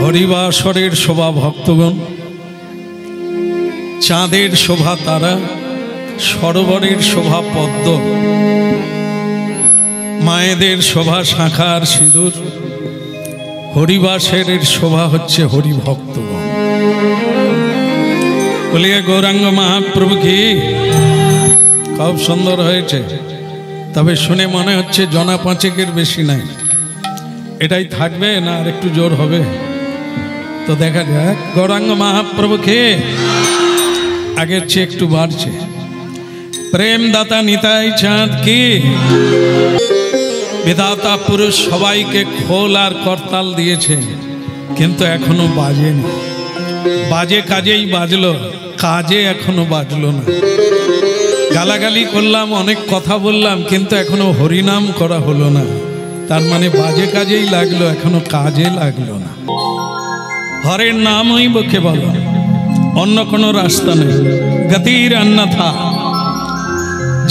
হরিবাসরের শোভা ভক্তগণ, চাঁদের শোভা তারা, সরোবরের শোভা পদ্ম, মায়েদের শোভা শাঁখার সিঁদুর, হরিবাসের শোভা হচ্ছে হরিভক্তগণ। বলিয়ে গৌরাঙ্গ মহাপ্রভু কি খুব সুন্দর হয়েছে, তবে শুনে মনে হচ্ছে জনা পাঁচেকের বেশি নাই। এটাই থাকবে না আর একটু জোর হবে? তো দেখা যাক গৌরাঙ্গ মহাপ্রভু কে আগের চেয়ে একটু বাড়ছে। প্রেম দাতা নিতাই চাঁদ কি বিধাতা পুরুষ সবাইকে খোল আর করতাল দিয়েছে, কিন্তু এখনো বাজেনি। বাজে কাজেই বাজলো, কাজে এখনো বাজলো না। গালাগালি করলাম, অনেক কথা বললাম, কিন্তু এখনো হরিনাম করা হলো না। তার মানে বাজে কাজেই লাগলো, এখনো কাজে লাগলো না। হরের নামই বকে বলো, অন্য কোনো রাস্তা নেই। গতির অন্যথা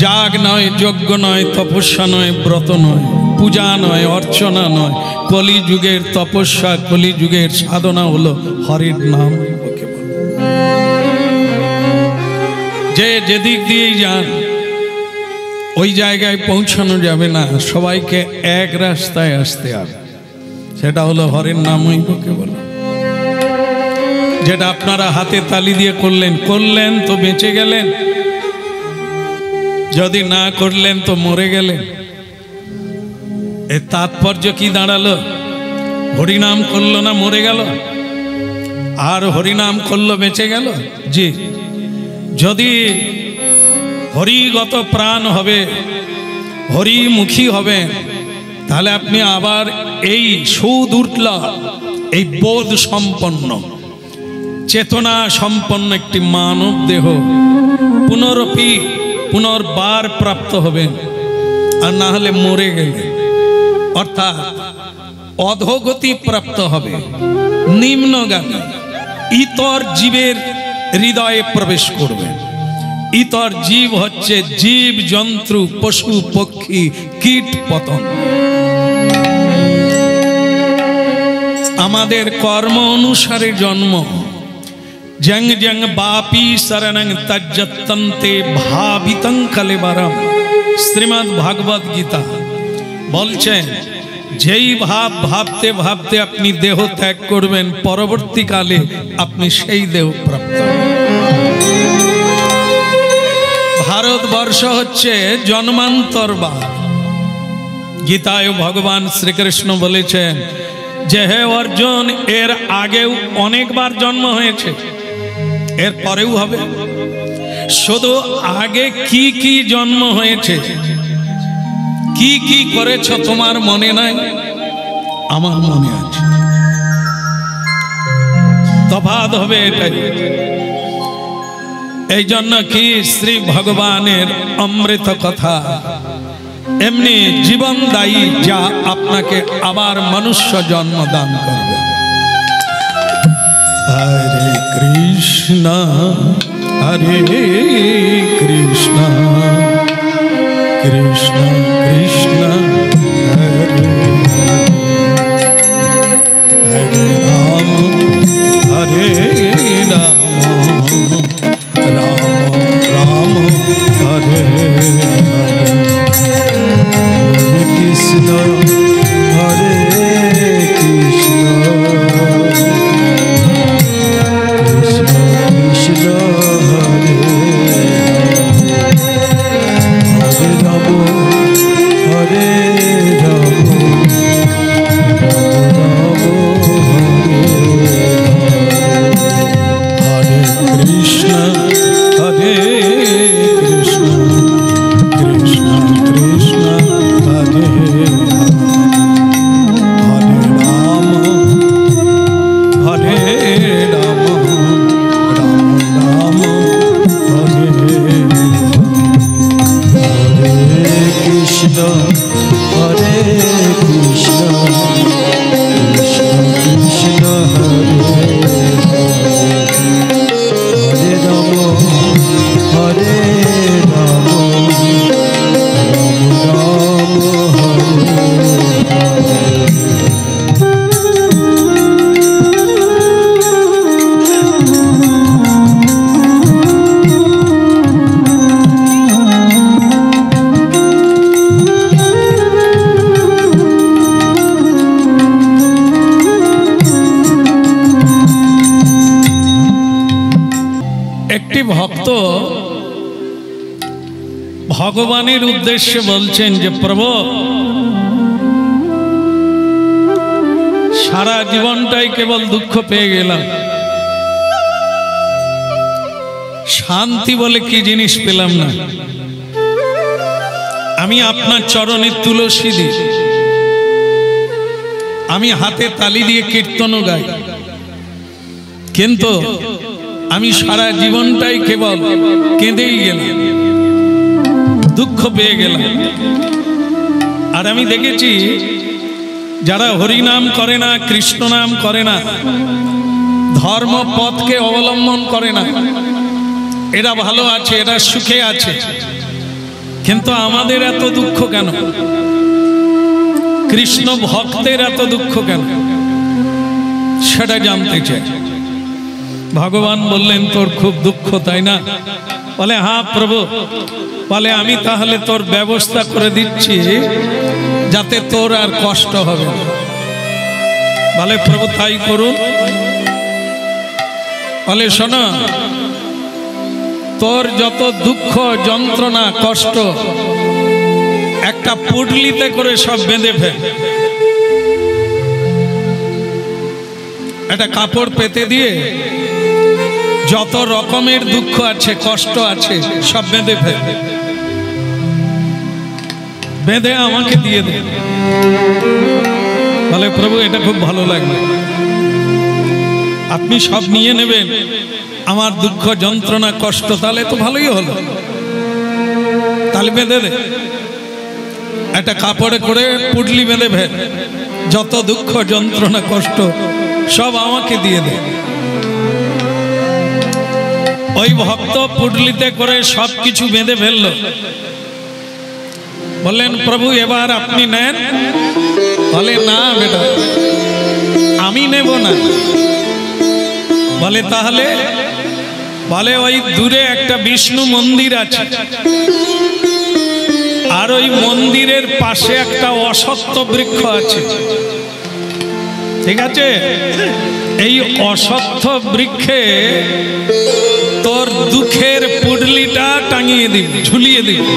যাগ নয়, যজ্ঞ নয়, তপস্যা নয়, ব্রত নয়, পূজা নয়, অর্চনা নয়। কলিযুগের তপস্যা, কলিযুগের সাধনা হলো হরির নাম বকে বলো। যে যেদিক দিয়েই যান ওই জায়গায় পৌঁছানো যাবে না, সবাইকে এক রাস্তায় আসতে হবে। সেটা হলো হরির নামই বকে বলো। যেটা আপনারা হাতে তালি দিয়ে করলেন তো বেঁচে গেলেন, যদি না করলেন তো মরে গেলেন। এর তাৎপর্য কি দাঁড়ালো? হরিনাম করলো না মরে গেল, আর হরিনাম করলো বেঁচে গেল? জি, যদি হরিগত প্রাণ হবে, হরিমুখী হবে, তাহলে আপনি আবার এই সুদূর্ল, এই বোধ সম্পন্ন, চেতনা সম্পন্ন একটি মানব দেহ পুনর্বার প্রাপ্ত হবেন। আর না হলে মরে গেলে, অর্থাৎ অধোগতি প্রাপ্ত হবে, নিম্নগামী ইতর জীবের হৃদয়ে প্রবেশ করবেন। ইতর জীব হচ্ছে জীব জন্তু, পশু পক্ষী, কীট পতঙ্গ। আমাদের কর্ম অনুসারে জন্ম। জং জং বাপি শরণং তজ্জতন্তে ভাবিতং কলেবরম। শ্রীমদ্ ভাগবত গীতা বলছেন, যেই ভাব ভাবতে ভাবতে আপনি দেহ ত্যাগ করবেন, পরবর্তীকালে আপনি সেই দেহ প্রাপ্ত। ভারতবর্ষ হচ্ছে জন্মান্তরবাদ। গীতায় ভগবান শ্রীকৃষ্ণ বলেছেন যে হে অর্জুন, এর আগেও অনেকবার জন্ম হয়েছে, এর পরেও হবে। শুধু আগে কি কি জন্ম হয়েছে, কি কি করেছ তোমার মনে নাই, আমার মনে আছে। তফাৎ হবে এটাই। এই জন্য কি শ্রী ভগবানের অমৃত কথা এমনি জীবনদায়ী, যা আপনাকে আবার মনুষ্য জন্ম দান করবে। হরে কৃষ্ণ হরে কৃষ্ণ কৃষ্ণ কৃষ্ণ হরে হরে রাম হরে রাম রাম রাম হরে কৃষ্ণ হরে কৃষ্ণ কৃষ্ণ কৃষ্ণ হরে হরে রাম হরে ভক্ত ভগবানের উদ্দেশ্যে বলছেন যে প্রভু, সারা জীবনটাই কেবল দুঃখ পেয়ে গেলাম, শান্তি বলে কি জিনিস পেলাম না। আমি আপনার চরণে তুলসী দিই, আমি হাতে তালি দিয়ে কীর্তনও গাই, কিন্তু আমি সারা জীবনটাই কেবল কেঁদেই গেলাম, দুঃখ পেয়ে গেলাম। আর আমি দেখেছি যারা হরিনাম করে না, কৃষ্ণ নাম করে না, ধর্ম পথকে অবলম্বন করে না, এরা ভালো আছে, এরা সুখে আছে। কিন্তু আমাদের এত দুঃখ কেন? কৃষ্ণ ভক্তের এত দুঃখ কেন? সেটা জানতে চাই। ভগবান বললেন, তোর খুব দুঃখ তাই না? বলে, হ্যাঁ প্রভু। বলে, আমি তাহলে তোর ব্যবস্থা করে দিচ্ছি যাতে তোর আর কষ্ট হবে না। বলে, প্রভু তাই করুন। বলে, শোনো, তোর যত দুঃখ যন্ত্রণা কষ্ট একটা পুটলিতে করে সব বেঁধে ফেল, একটা কাপড় পেতে দিয়ে যত রকমের দুঃখ আছে কষ্ট আছে সব বেঁধে ফেল, বেঁধে আমাকে দিয়ে দে। বলে, প্রভু এটা খুব ভালো লাগবে, আপনি সব নিয়ে নেবেন আমার দুঃখ যন্ত্রণা কষ্ট, তাহলে তো ভালোই হলো, তাহলে বেঁধে দে। একটা কাপড়ে করে পুটলি বেঁধে ফেল, যত দুঃখ যন্ত্রণা কষ্ট সব আমাকে দিয়ে দে। ওই ভক্ত পুটলিতে করে সব কিছু বেঁধে ফেলল। বললেন, প্রভু এবার আপনি নেন। বলে, না বেটা, আমি নেব না। বলে, তাহলে? বলে, ওই দূরে একটা বিষ্ণু মন্দির আছে, আর ওই মন্দিরের পাশে একটা অশ্বত্থ বৃক্ষ আছে, ঠিক আছে? এই অশ্বত্থ বৃক্ষে তোর দুঃখের পুডলিটা টাঙিয়ে দিবি, ঝুলিয়ে দিবি,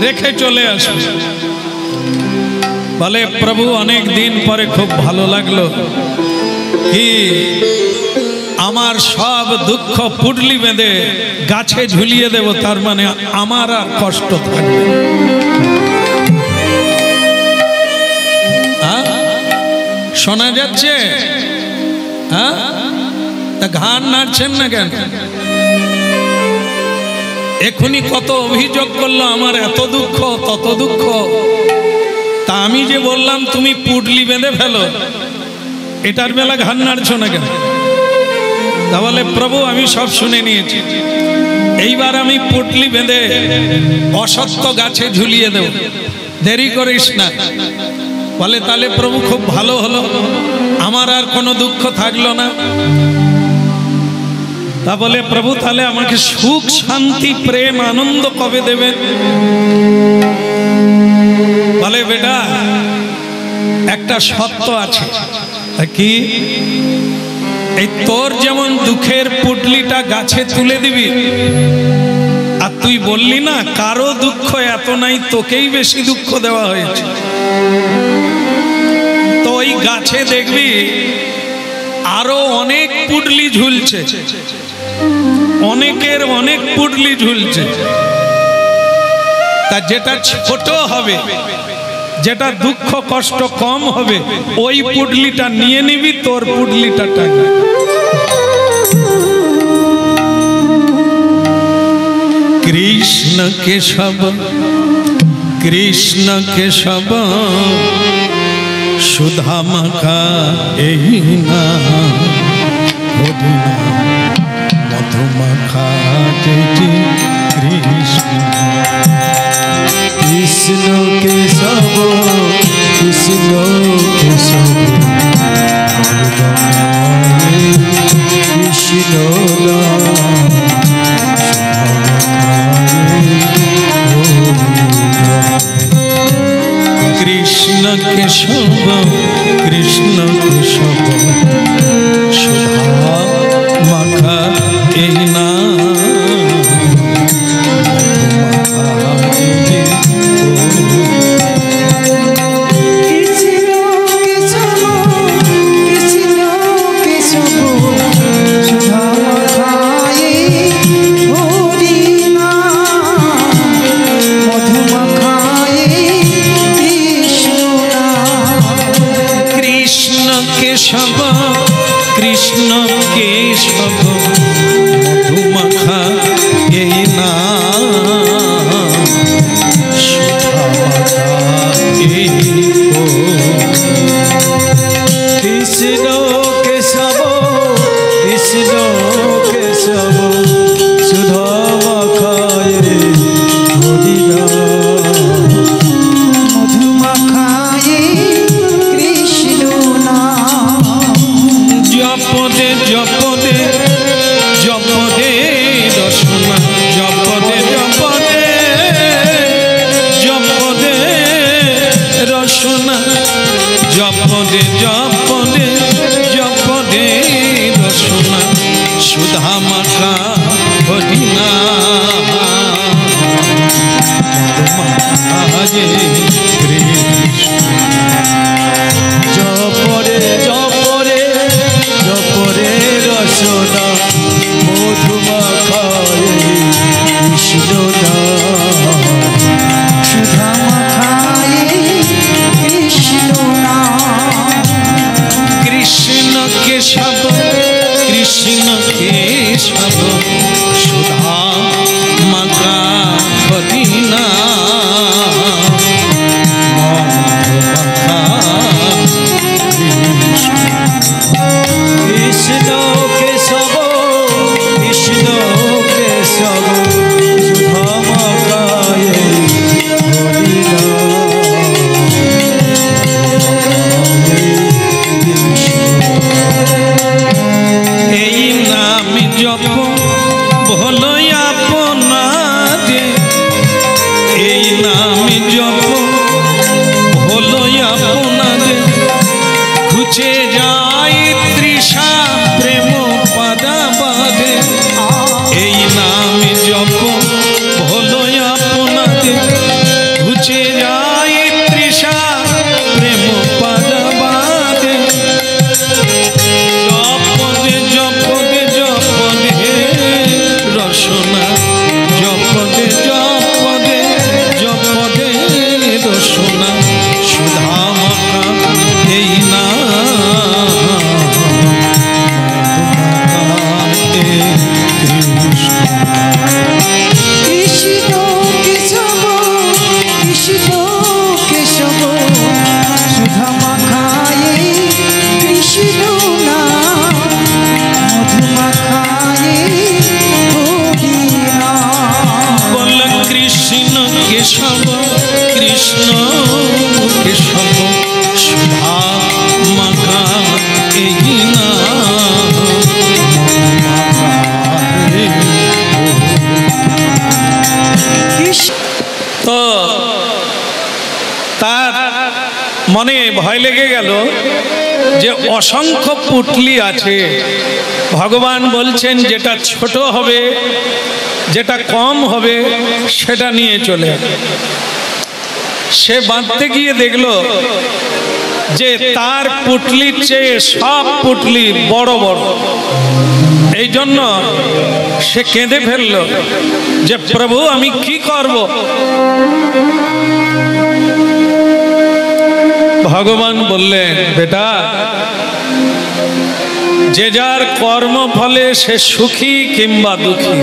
রেখে চলে আসবি। বলে, প্রভু অনেক দিন পরে খুব ভালো লাগলো, কি আমার সব দুঃখ পুডলি বেঁধে গাছে ঝুলিয়ে দেব, তার মানে আমার আর কষ্ট থাকবে। শোনা যাচ্ছে? হ্যাঁ, তা ঘাড় নাড়ছেন না কেন? এখনই কত অভিযোগ করলো, আমার এত দুঃখ তত দুঃখ। তা আমি যে বললাম তুমি পুডলি বেঁধে ফেলো, এটার বেলা ঘাড় নাড়ছো না কেন? তা বলে, প্রভু আমি সব শুনে নিয়েছি, এইবার আমি পুটলি বেঁধে অশ্বত্থ গাছে ঝুলিয়ে দেব, দেরি করিস না। বলে, তাহলে প্রভু খুব ভালো হলো, আমার আর কোনো দুঃখ থাকলো না। তা বলে, প্রভু তাহলে আমাকে সুখ শান্তি প্রেম আনন্দ কবে দেবেন? বলে, বেটা একটা সত্য আছে। কি? এই তোর যেমন দুঃখের পুটলিটা গাছে তুলে দিবি, আর তুই বললি না কারো দুঃখ এত নাই, তোকেই বেশি দুঃখ দেওয়া হয়েছে, তো ওই গাছে দেখবি আরো অনেক পুটলি ঝুলছে, অনেকের অনেক পুটলি ঝুলছে। তা যেটা ছোট হবে, যেটা দুঃখ কষ্ট কম হবে, ওই পুটলিটা নিয়ে নিবি, তোর পুটলিটা টাকা। কৃষ্ণ কেশব কৃষ্ণ কেশব সুধা মাখা এই না, মধু মাখা যেটি কৃষ্ণ। কৃষ্ণ কেশব কৃষ্ণ কেশব কৃষ্ণ কৃষ্ণ কেশব কৃষ্ণ কেশব সুধা মাখা এই নাম, কেশব কৃষ্ণ কেশব মধুমাখা এই নাম সুধা মাখা এই কৃষ্ণ কেশব কৃষ্ণ কেশব সুধা মাখায় মধুমাখায় কৃষ্ণ নাম জপদে জপদে জপদে রসনা জপদে জপদে জপদে রসনা জপদে জপদে জপদে রসনা সুধা মাখা হরিনা জপরে জপরে জপরে রসনা মধুমাখায় কৃষ্ণ নাম সুধা মাখায় কৃষ্ণ নাম কৃষ্ণ কেশব কৃষ্ণ কেশব সুধা মাখা হরিনা কৃষ্ণ কেশব কৃষ্ণ কেশব সুধা মাখায় এই নাম জপ ভোলো আপনাদে এই নাম জপ ভোলো আপনাদে ঘুচে যায় তৃষা প্রেম পাদা বাঁধে এই নাম জপ ভোলো আপনাদে ঘুচে যায় তৃষা প্রেম পাদা বাঁধে জপদে জপদে জপদে রসনা জপদে জপদে জপদে রসনা সুধা মাখা এই না কৃষ্ণ কেশব কৃষ্ণ কেশব সুধা মাখায় কৃষ্ণ নাম মধুমাখায় হরি নাম বল কৃষ্ণ কেশব কৃষ্ণ কেশব সুধা মাখা এই না তো তার মনে ভয় লেগে গেল যে অসংখ্য পুটলি আছে ভগবান বলছেন যেটা ছোট হবে যেটা কম হবে সেটা নিয়ে চলে সে বাঁধতে গিয়ে দেখলো যে তার পুটলির চেয়ে সব পুটলি বড় বড় এই জন্য সে কেঁদে ফেলল যে প্রভু আমি কি করব ভগবান বললেন বেটা যে যার কর্ম ফলে সে সুখী কিংবা দুঃখী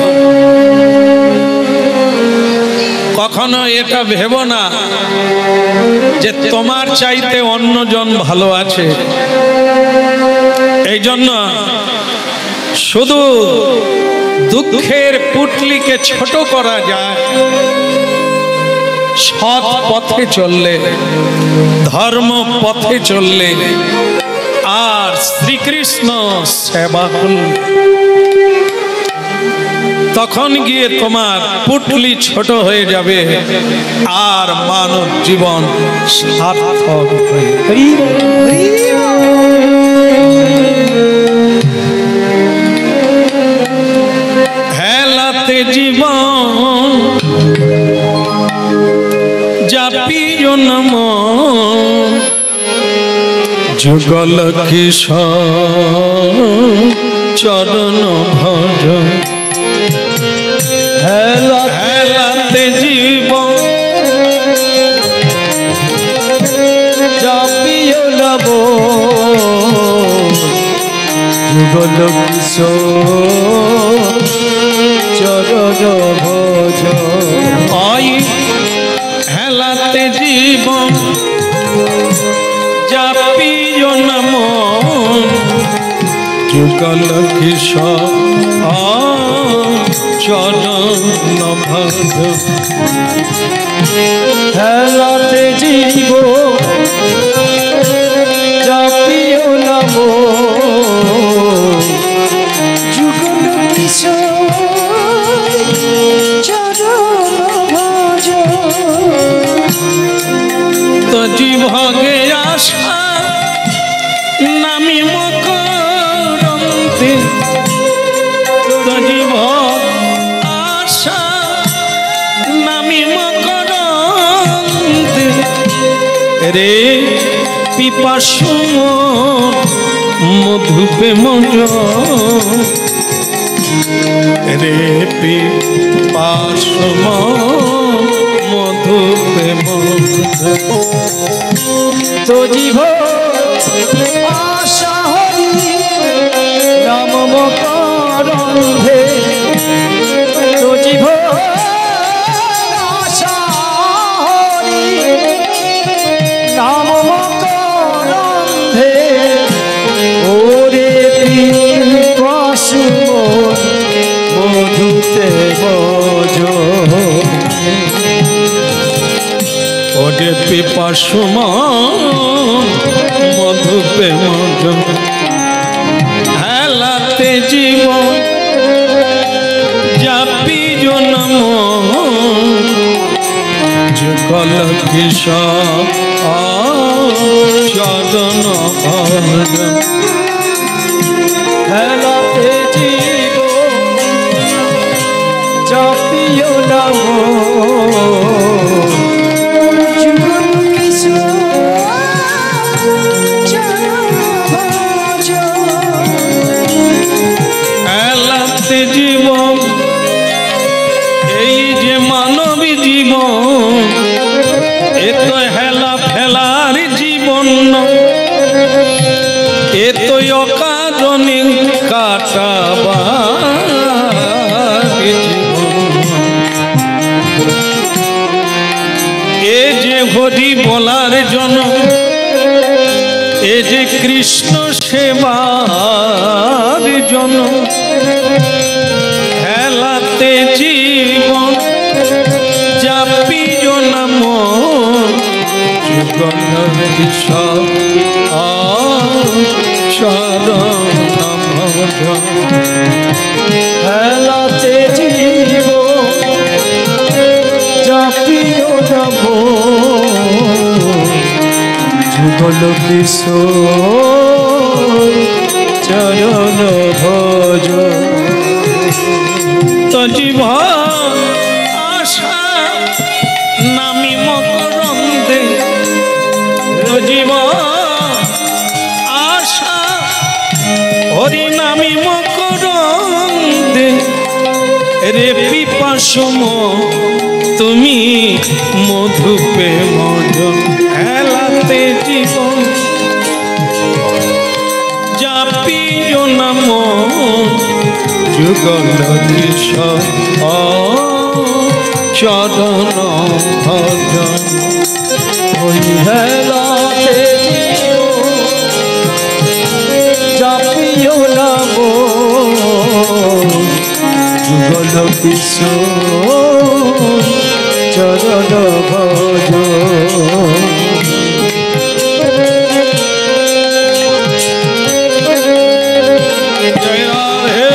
কখনো এটা ভেবো না যে তোমার চাইতে অন্যজন ভালো আছে এই জন্য শুধু দুঃখের পুটলিকে ছোট করা যায় সৎ পথে চললে ধর্ম পথে চললে আর শ্রীকৃষ্ণ সেবা করলে তখন গিয়ে তোমার পুটলি ছোট হয়ে যাবে আর মানব জীবন সার্থক হয়ে হেলাতে জীবন জাপিও নম যুগল কিশোর চরণ ভজ হেলাতে জীবন জাপিও নব যুগল কিশোর চরণ ভজ ওই হেলাতে জীবন জাপিও নাম যুগল কিশোর চরণ ভজ হেলাতে জীব জাপিও নাম যুগল কিশোর চরণ ভজ তো জীবগে আশা নামি মকরন্তে তো জীব আশা নামি মকরন্তে রে পিপাসু মধুপে মজ রে পিপাসু মধুপে মজ তো জীব আশা হরি নাম মকরন্ধে তো জীব আশা হরি নাম মকরন্ধে ওরে পিপাসু মধুতে মজ ওরে পিপাসু মধুপে মজ হেলাতে জীবন জাপিও নাম যুগল কিশোর চরণ ভজ হেলাতে জীব জাপিও নাম যুগল কিশোর চরণ ভজ হেলাতে জীবন এই যে মানবী জীবন এ তো হেলা ফেলার জীবন এ তো অকারণে কাটাবার জীবন এ যে হরি বলার জন্য এ যে কৃষ্ণ সেবার জন্য হেলাতে জীবন জাপিও নাম যুগল কিশোর চরণ ভজ হেলাতে জীব জাপিও নাম যুগল কিশোর চরণ ভজ তো জীব আশা নামি মকরন্দে তো জীব আশা হরি নামি মকরন্দে রে পিপাসু তুমি মধুপে মজ হেলাতে জীবন জাপিও নাম যুগল কিশোর চরণ ভজ ওই হেলাতে জাপিও নাম যুগল কিশোর চরণ ভজ জয় রাধে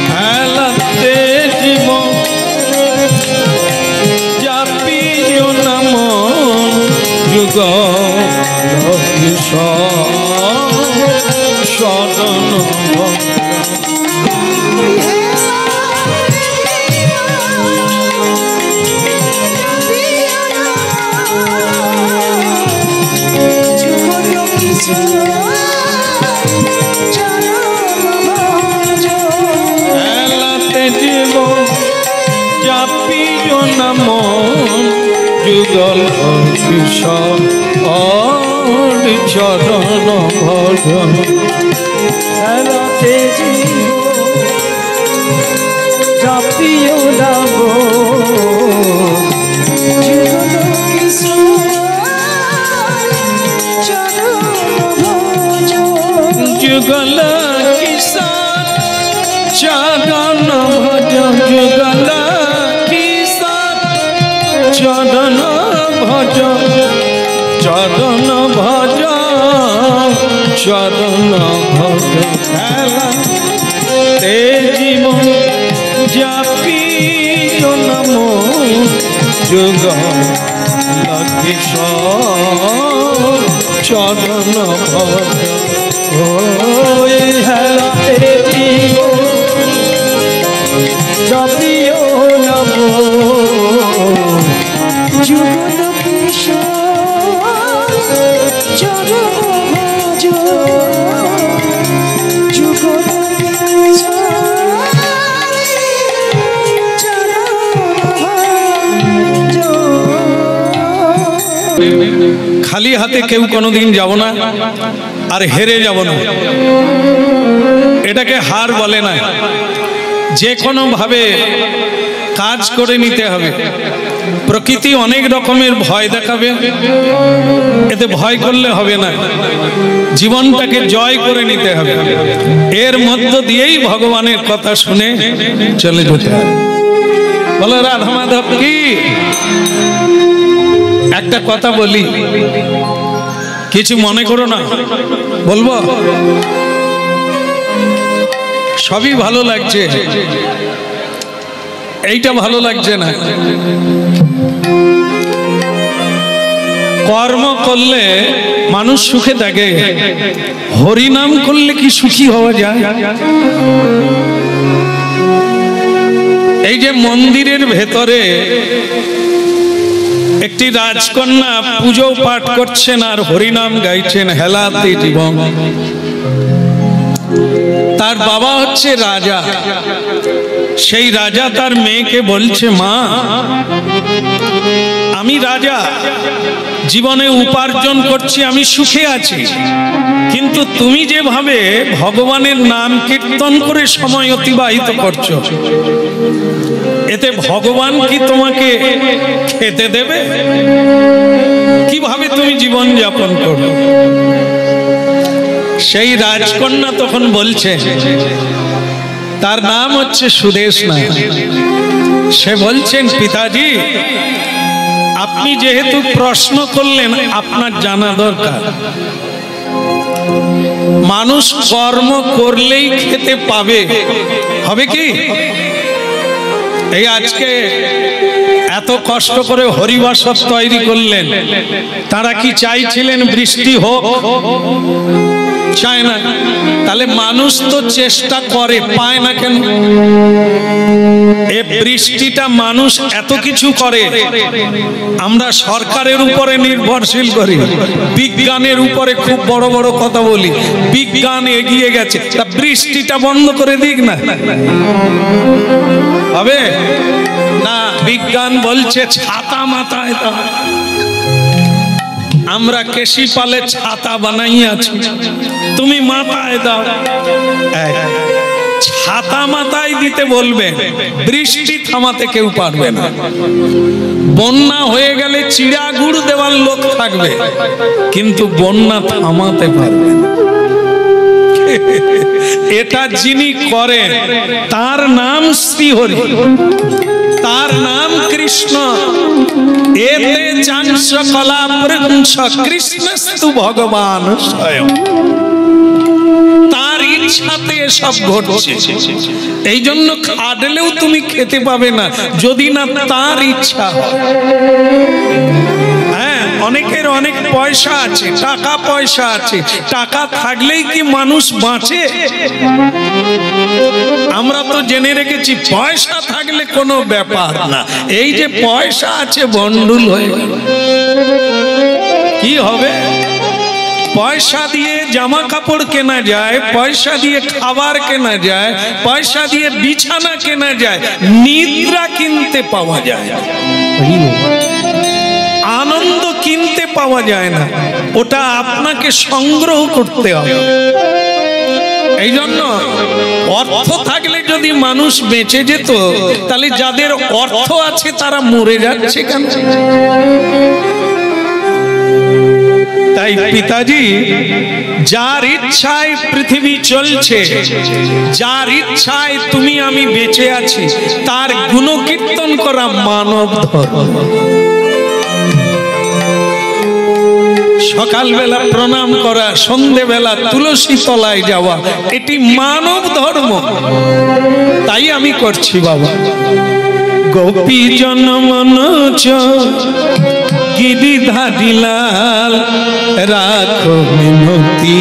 হেলাতে জীবন জাপিও নাম যুগল কিশোর চরণ ভজ হেলাতে জীবন জাপিও নাম যুগল কিশোর চরণ ভজন খেলাতে জাপিও নাম যুগল কিশোর চরণ ভজন যুগল কিশোর চরণ ভজন চরণ ভজন চরণ ভজন খেলা তে জীবন জাপি নাম যুগল কিশোর চরণ ভজন ওই হেলাতে জাপিও নাম যুগল কিশোর চরণ ভজন যুগল কিশোর চরণ খালি হাতে কেউ কোনোদিন যাব না আর হেরে যাব না, এটাকে হার বলে না। যে কোনো ভাবে কাজ করে নিতে হবে। প্রকৃতি অনেক রকমের ভয় দেখাবে, এতে ভয় করলে হবে না, জীবনটাকে জয় করে নিতে হবে। এর মধ্য দিয়েই ভগবানের কথা শুনে চলে যেতে হবে। বলো রাধা মাধব কি। একটা কথা বলি, কিছু মনে করো না, বলবো? সবই ভালো লাগছে, এইটা ভালো লাগছে না। কর্ম করলে মানুষ সুখে থাকে, হরিনাম করলে কি সুখী হওয়া যায়? এই যে মন্দিরের ভেতরে একটি রাজকন্যা পুজো পাঠ করছেন আর হরিনাম গাইছেন, হেলাতে জীবন। তার বাবা হচ্ছে রাজা, সেই রাজা তার মেয়েকে বলছে, মা আমি রাজা, জীবনে উপার্জন করছি, আমি সুখে আছি, কিন্তু তুমি যেভাবে ভগবানের নাম কীর্তন করে সময় অতিবাহিত করছো, এতে ভগবান কি তোমাকে খেতে দেবে? কিভাবে তুমি জীবন যাপন করবে? সেই রাজকন্যা তখন বলছে, তার নাম হচ্ছে সুদেশ নায়ক। সে বলছেন, পিতাজি আপনি যেহেতু প্রশ্ন করলেন, আপনার জানা দরকার, মানুষ কর্ম করলেই খেতে পাবে, হবে কি? এই আজকে এত কষ্ট করে হরিবাসর তৈরি করলেন, তারা কি চাইছিলেন বৃষ্টি হোক? চায় না। তাহলে মানুষ তো চেষ্টা করে, পায় না কেন? এ বৃষ্টিটা মানুষ এত কিছু করে, আমরা সরকারের উপরে নির্ভরশীল করি, বিজ্ঞানের উপরে খুব বড় বড় কথা বলি, বিজ্ঞান এগিয়ে গেছে, তা বৃষ্টিটা বন্ধ করে দিক না, হবে না? বিজ্ঞান বলছে ছাতা মাথায় দাও, আমরা কেশি পালে ছাতা বানাই আছি, তুমি মাথায় দাও। ছাতা মাথায় দিতে বলবে, বৃষ্টি থামাতে কেউ পারবে না। বন্যা হয়ে গেলে চিড়া গুড় দেওয়ার লোক থাকবে, কিন্তু বন্যা থামাতে পারবে না। এটা যিনি করেন তার নাম শ্রীহরি, তার নাম কৃষ্ণ। এতে চাংশ কলা প্রংশ কৃষ্ণস্তু ভগবান স্বয়ং। তার ইচ্ছাতে সব ঘটছে, এই জন্য খাটলেও তুমি খেতে পাবে না যদি না তার ইচ্ছা হয়। হ্যাঁ, অনেকের অনেক পয়সা আছে, টাকা পয়সা আছে, টাকা থাকলেই কি মানুষ বাঁচে? আমরা তো জেনে রেখেছি পয়সা থাকলে কোনো ব্যাপার না, এই যে পয়সা আছে বন্ডুল হয়ে গেল, কি হবে? পয়সা দিয়ে জামা কাপড় কেনা যায়, পয়সা দিয়ে খাবার কেনা যায়, পয়সা দিয়ে বিছানা কেনা যায়, নিদ্রা কিনতে পাওয়া যায়। পাওয়া যায় না, ওটা আপনাকে সংগ্রহ করতে হবে। এই জন্য অর্থ থাকলে যদি মানুষ বেঁচে যেত, তাহলে যাদের অর্থ আছে তারা মরে যাচ্ছে কেন? তাই পিতাজি যার ইচ্ছায় পৃথিবী চলছে, যার ইচ্ছায় তুমি আমি বেঁচে আছি, তার গুণকীর্তন করা মানব ধর্ম। সকালবেলা প্রণাম করা, সন্ধেবেলা তুলসী তলায় যাওয়া, এটি মানব ধর্ম। তাই আমি করছি বাবা। গোপী জনমনচ গিরিধারী লাল, রাখো মিনতি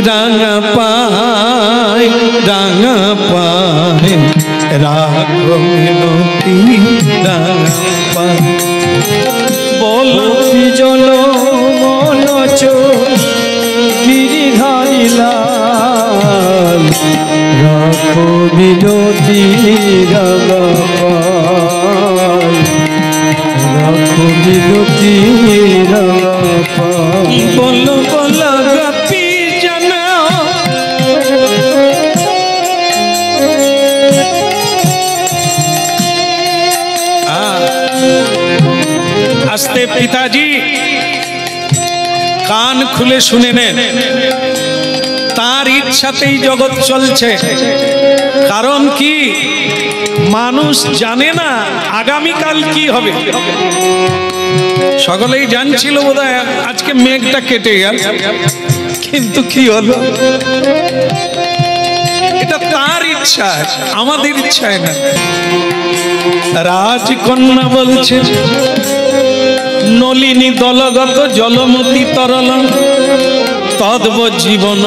রাঙা পায়, রাঙা পায়, রাখো মিনতি রাঙা পায়। বলো জন মনচ গিরিধারী লাল, রাখো বিনতি রাঙা পায়, রাখো বিনতি রাঙা পায়। বলো বলো গোপী জন, আস্তে পিতাজি কান খুলে শুনে নেন। তার ইচ্ছাতেই জগৎ চলছে। কারণ কি, মানুষ জানে না আগামীকাল কি হবে। সকলেই জানছিল বোধহয় আজকে মেঘটা কেটে গেল, কিন্তু কি হলো? এটা তার ইচ্ছা, আমাদের ইচ্ছায় না। রাজকন্যা বলছে, নলিনী দলগত জলমতি তরল, তদ্ব জীবন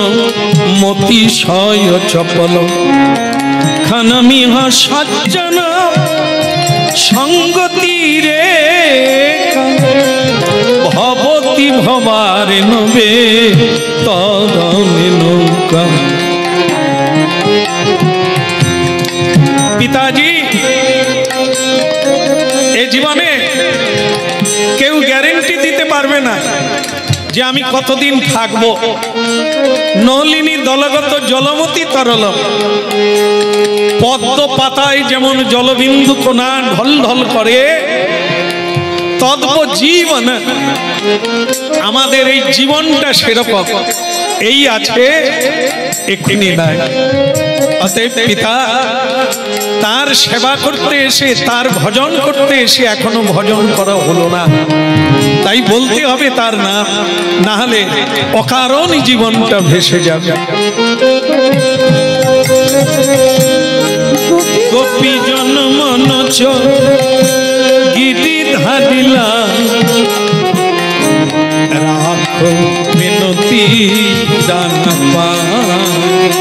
মতি সয় চপল, খানমিহ সজ্জন সঙ্গতি রে, ভবতি ভবার নবে তরণে নৌকা। পিতাজি এই জীবনে কেউ গ্যারেন্টি দিতে পারবে না যে আমি কতদিন থাকবো। নলিনী দলগত জলমতি তরল, পদ্ম পাতায় যেমন জলবিন্দু কোনা ঢল ঢল করে, তদ্ব জীবন, আমাদের এই জীবনটা সেরকম, এই আছে এক্ষুনি নাই। অতএব পিতা তার সেবা করতে এসে, তার ভজন করতে এসে এখনো ভজন করা হলো না। তাই বলতে হবে তার নাম, না হলে অকারণ জীবনটা ভেসে যাবে। গোপী জনমনচ গিরিধারী লাল, রাখো মিনতি রাঙা পায়,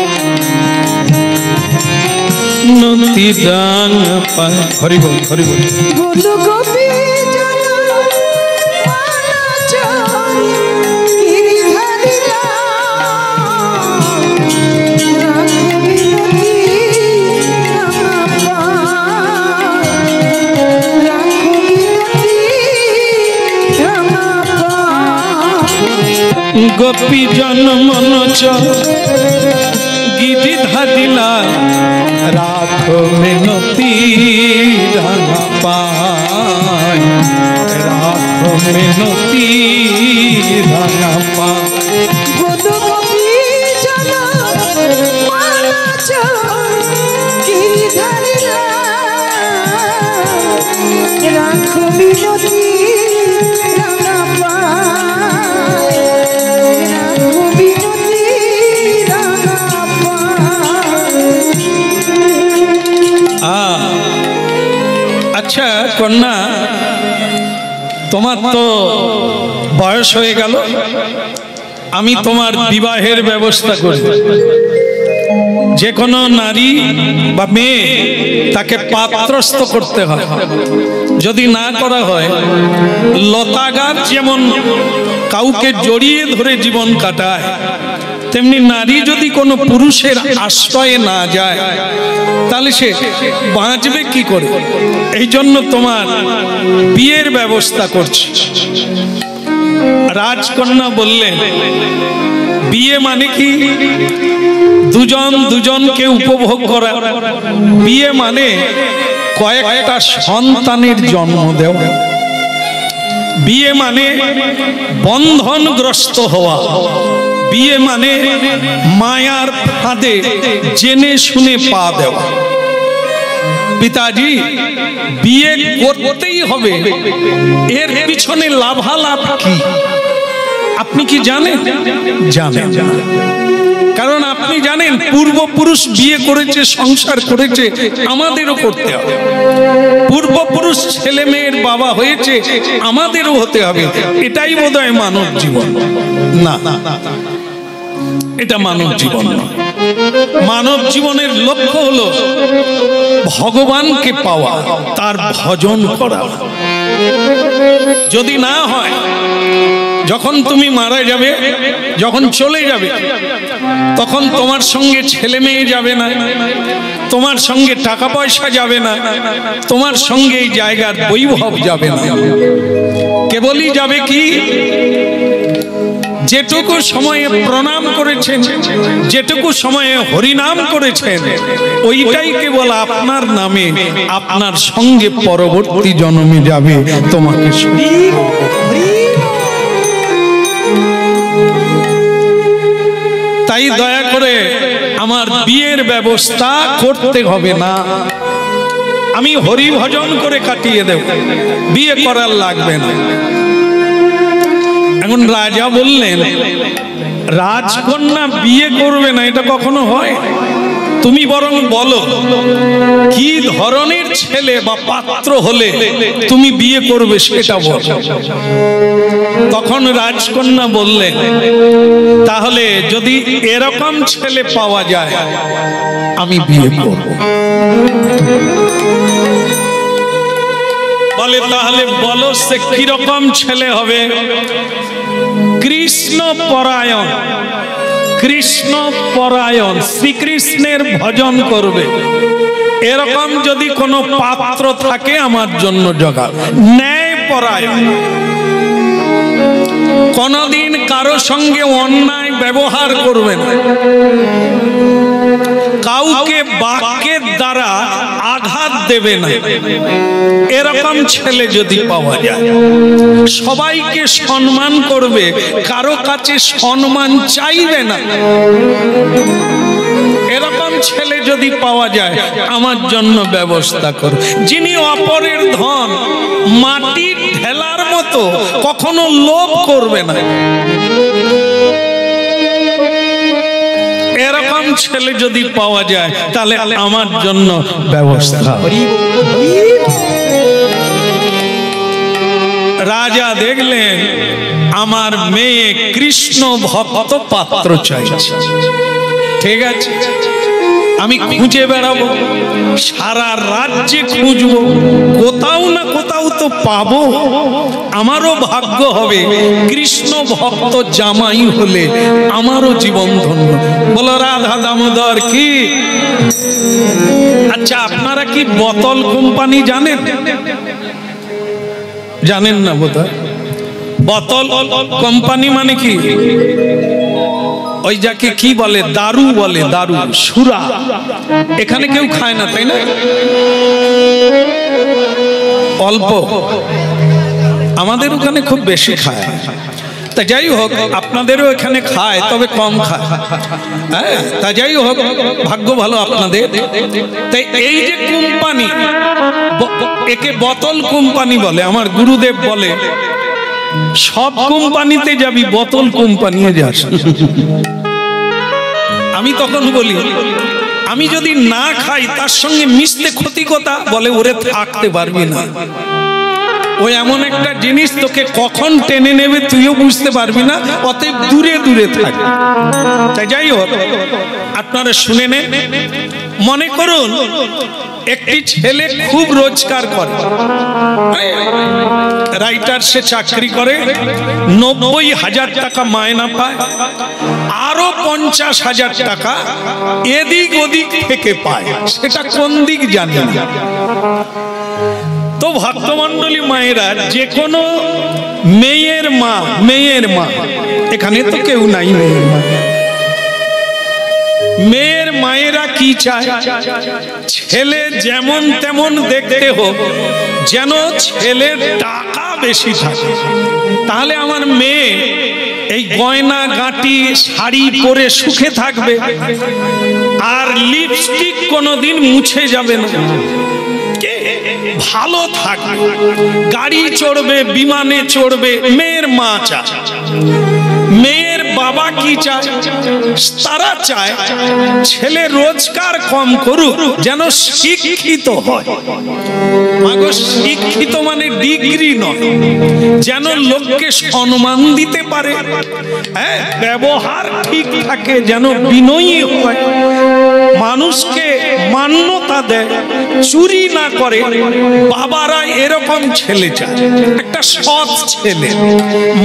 নতি রাঙা পায়। হরি বল, হরি বল। বলো গোপী জন মনচ গিরিধারী লাল, রাখো বিনতি রাঙা পায়, রাখো বিনতি রাঙা পায়। গোপী জনমনচ গিরিধারী লাল, রাখো মিনতি রাঙা পায়, রাখো মিনতি রাঙা পায়। বলো গোপী জন মনচ গিরিধারী লাল, রাখো বিনতি রাঙা পায়, রাখো বিনতি রাঙা পায়। আচ্ছা কন্যা, তোমার তো বয়স হয়ে গেল, আমি তোমার বিবাহের ব্যবস্থা করি। যে কোনো নারী বা মেয়ে তাকে পাত্রস্থ করতে হয়। যদি না করা হয়, লতা গাছ যেমন কাউকে জড়িয়ে ধরে জীবন কাটায়, তেমনি নারী যদি কোনো পুরুষের আশ্রয়ে না যায়, তাহলে সে বাঁচবে কি করে? এই জন্য তোমার বিয়ের ব্যবস্থা করছি। রাজকন্যা বললেন, বিয়ে মানে কি? দুজন দুজনকে উপভোগ করা। বিয়ে মানে কয়েকটা সন্তানের জন্ম দেওয়া। বিয়ে মানে বন্ধনগ্রস্ত হওয়া। বিয়ে মানে মায়ার ফাঁদে জেনে শুনে পা দেওয়া। পিতাজি, বিয়ে করতেই হবে, এর পিছনে লাভালাভ কি আপনি কি জানেন? জানেন, কারণ আপনি জানেন পূর্বপুরুষ বিয়ে করেছে, সংসার করেছে, আমাদেরও করতে হবে। পূর্বপুরুষ ছেলে মেয়ের বাবা হয়েছে, আমাদেরও হতে হবে। এটাই বোধহয় মানব জীবন। না, এটা মানব জীবন নয়। মানব জীবনের লক্ষ্য হলো ভগবানকে পাওয়া, তার ভজন করা। যদি না হয়, যখন তুমি মারা যাবে, যখন চলে যাবে, তখন তোমার সঙ্গে ছেলে মেয়ে যাবে না, তোমার সঙ্গে টাকা পয়সা যাবে না, তোমার সঙ্গে এই জায়গার বৈভব যাবে না। কেবলই যাবে কি, যেটুকু সময়ে প্রণাম করেছেন, যেটুকু সময়ে হরিনাম করেছেন, ওইটাই কেবল আপনার নামে আপনার সঙ্গে পরবর্তী জন্মে যাবে। তোমাকে তাই দয়া করে আমার বিয়ের ব্যবস্থা করতে হবে না। আমি হরি ভজন করে কাটিয়ে দেব, বিয়ে করার লাগবে না। এখন রাজা বললেন, রাজকন্যা বিয়ে করবে না, এটা কখনো হয়? তুমি বরং বলো কি ধরনের ছেলে বা পাত্র হলে তুমি বিয়ে করবে, সেটা বলো। তখন রাজকন্যা বললেন, তাহলে যদি এরকম ছেলে পাওয়া যায়, আমি বিয়ে করব। বলে, তাহলে বলো সে কিরকম ছেলে হবে? কৃষ্ণ পরায়ণ, কৃষ্ণ পরায়ণ, শ্রীকৃষ্ণের ভজন করবে, এরকম যদি কোনো পাত্র থাকে আমার জন্য জোগাড়। ন্যায় পরায়ণ, কোনদিন কারো সঙ্গে অন্যায় ব্যবহার করবে না, কাউকে বাক্যের দ্বারা আঘাত দেবে না, এরকম ছেলে যদি পাওয়া যায়। সবাইকে সম্মান করবে, কারো কাছে সম্মান চাইবে না, এরকম ছেলে যদি পাওয়া যায় আমার জন্য ব্যবস্থা করো। যিনি অপরের ধন মাটির ঢেলার মতো কখনো লোভ করবে না, এরকম ছেলে যদি পাওয়া যায় তাহলে আমার জন্য ব্যবস্থা। রাজা দেখলেন আমার মেয়ে কৃষ্ণ ভক্ত পাত্র চাইছে, ঠিক আছে, আমি খুঁজে বেড়াবো, সারা রাজ্যে খুঁজবো, কোথাও না কোথাও তো পাবো, আমারও ভাগ্য হবে। কৃষ্ণ ভক্ত জামাই হলে আমারও জীবন ধন্য। বলো রাধা দামোদর কি? আচ্ছা, আপনারা কি বোতল কোম্পানি জানেন? জানেন না বোধহয়। বোতল কোম্পানি মানে কি? ওই যাকে কি বলে, দারু বলে, দারু, সুরা। এখানে কেউ খায় না, তাই না? অল্প, আমাদের ওখানে খুব বেশি খায়। তা যাই হোক, আপনাদেরও এখানে খায়, তবে কম খায়। হ্যাঁ, তা যাই হোক, ভাগ্য ভালো আপনাদের। তাই এই যে কোম্পানি, একে বোতল কোম্পানি বলে। আমার গুরুদেব বলে, সব কোম্পানিতে যাবি, বোতল কোম্পানিতে যাস। আমি তখন বলি, আমি যদি না খাই তার সঙ্গে মিশতে ক্ষতি কথা? বলে, ওরে থাকতে পারবি না, ওই এমন একটা জিনিস তোকে কখন টেনে নেবে তুইও বুঝতে পারবি না, অতএব দূরে দূরে থাক। তাই যাই হোক, আপনারা শুনে নেন। মনে করুন একটি ছেলে খুব রোজগার করে, রাইটার, সে চাকরি করে, 90,000 টাকা মায়না পায়, আরো 50,000 টাকা এদিক ওদিক থেকে পায়, সেটা কোন দিক জানি না। তো ভক্তমণ্ডলী মায়েরা, যে কোনো মেয়ের মেয়ের মা, এখানে তো কেউ নাই মেয়ের মা। মেয়ের মায়েরা কি চায়? ছেলে যেমন তেমন দেখতে হোক, যেন ছেলের টাকা বেশি থাকে। তাহলে আমার মেয়ে এই গয়না গাঁটি শাড়ি পরে সুখে থাকবে, আর লিপস্টিক কোনোদিন মুছে যাবে না, ভালো থাকবে, গাড়ি চড়বে, বিমানে চড়বে। মেয়ের মা চায়। মেয়ের বাবা কি চায়? তারা চায় ছেলে রোজগার কম করুক, যেন শিক্ষিত হয়। মাগো, শিক্ষিত মানে ডিগ্রি নয়, যেন লোককে সম্মান দিতে পারে, হ্যাঁ, ব্যবহার ঠিক থাকে, যেন বিনয়ী হয়, মানুষকে মান্যতা দেয়, চুরি না করে। বাবারা এরকম ছেলে চায়, একটা সৎ ছেলে।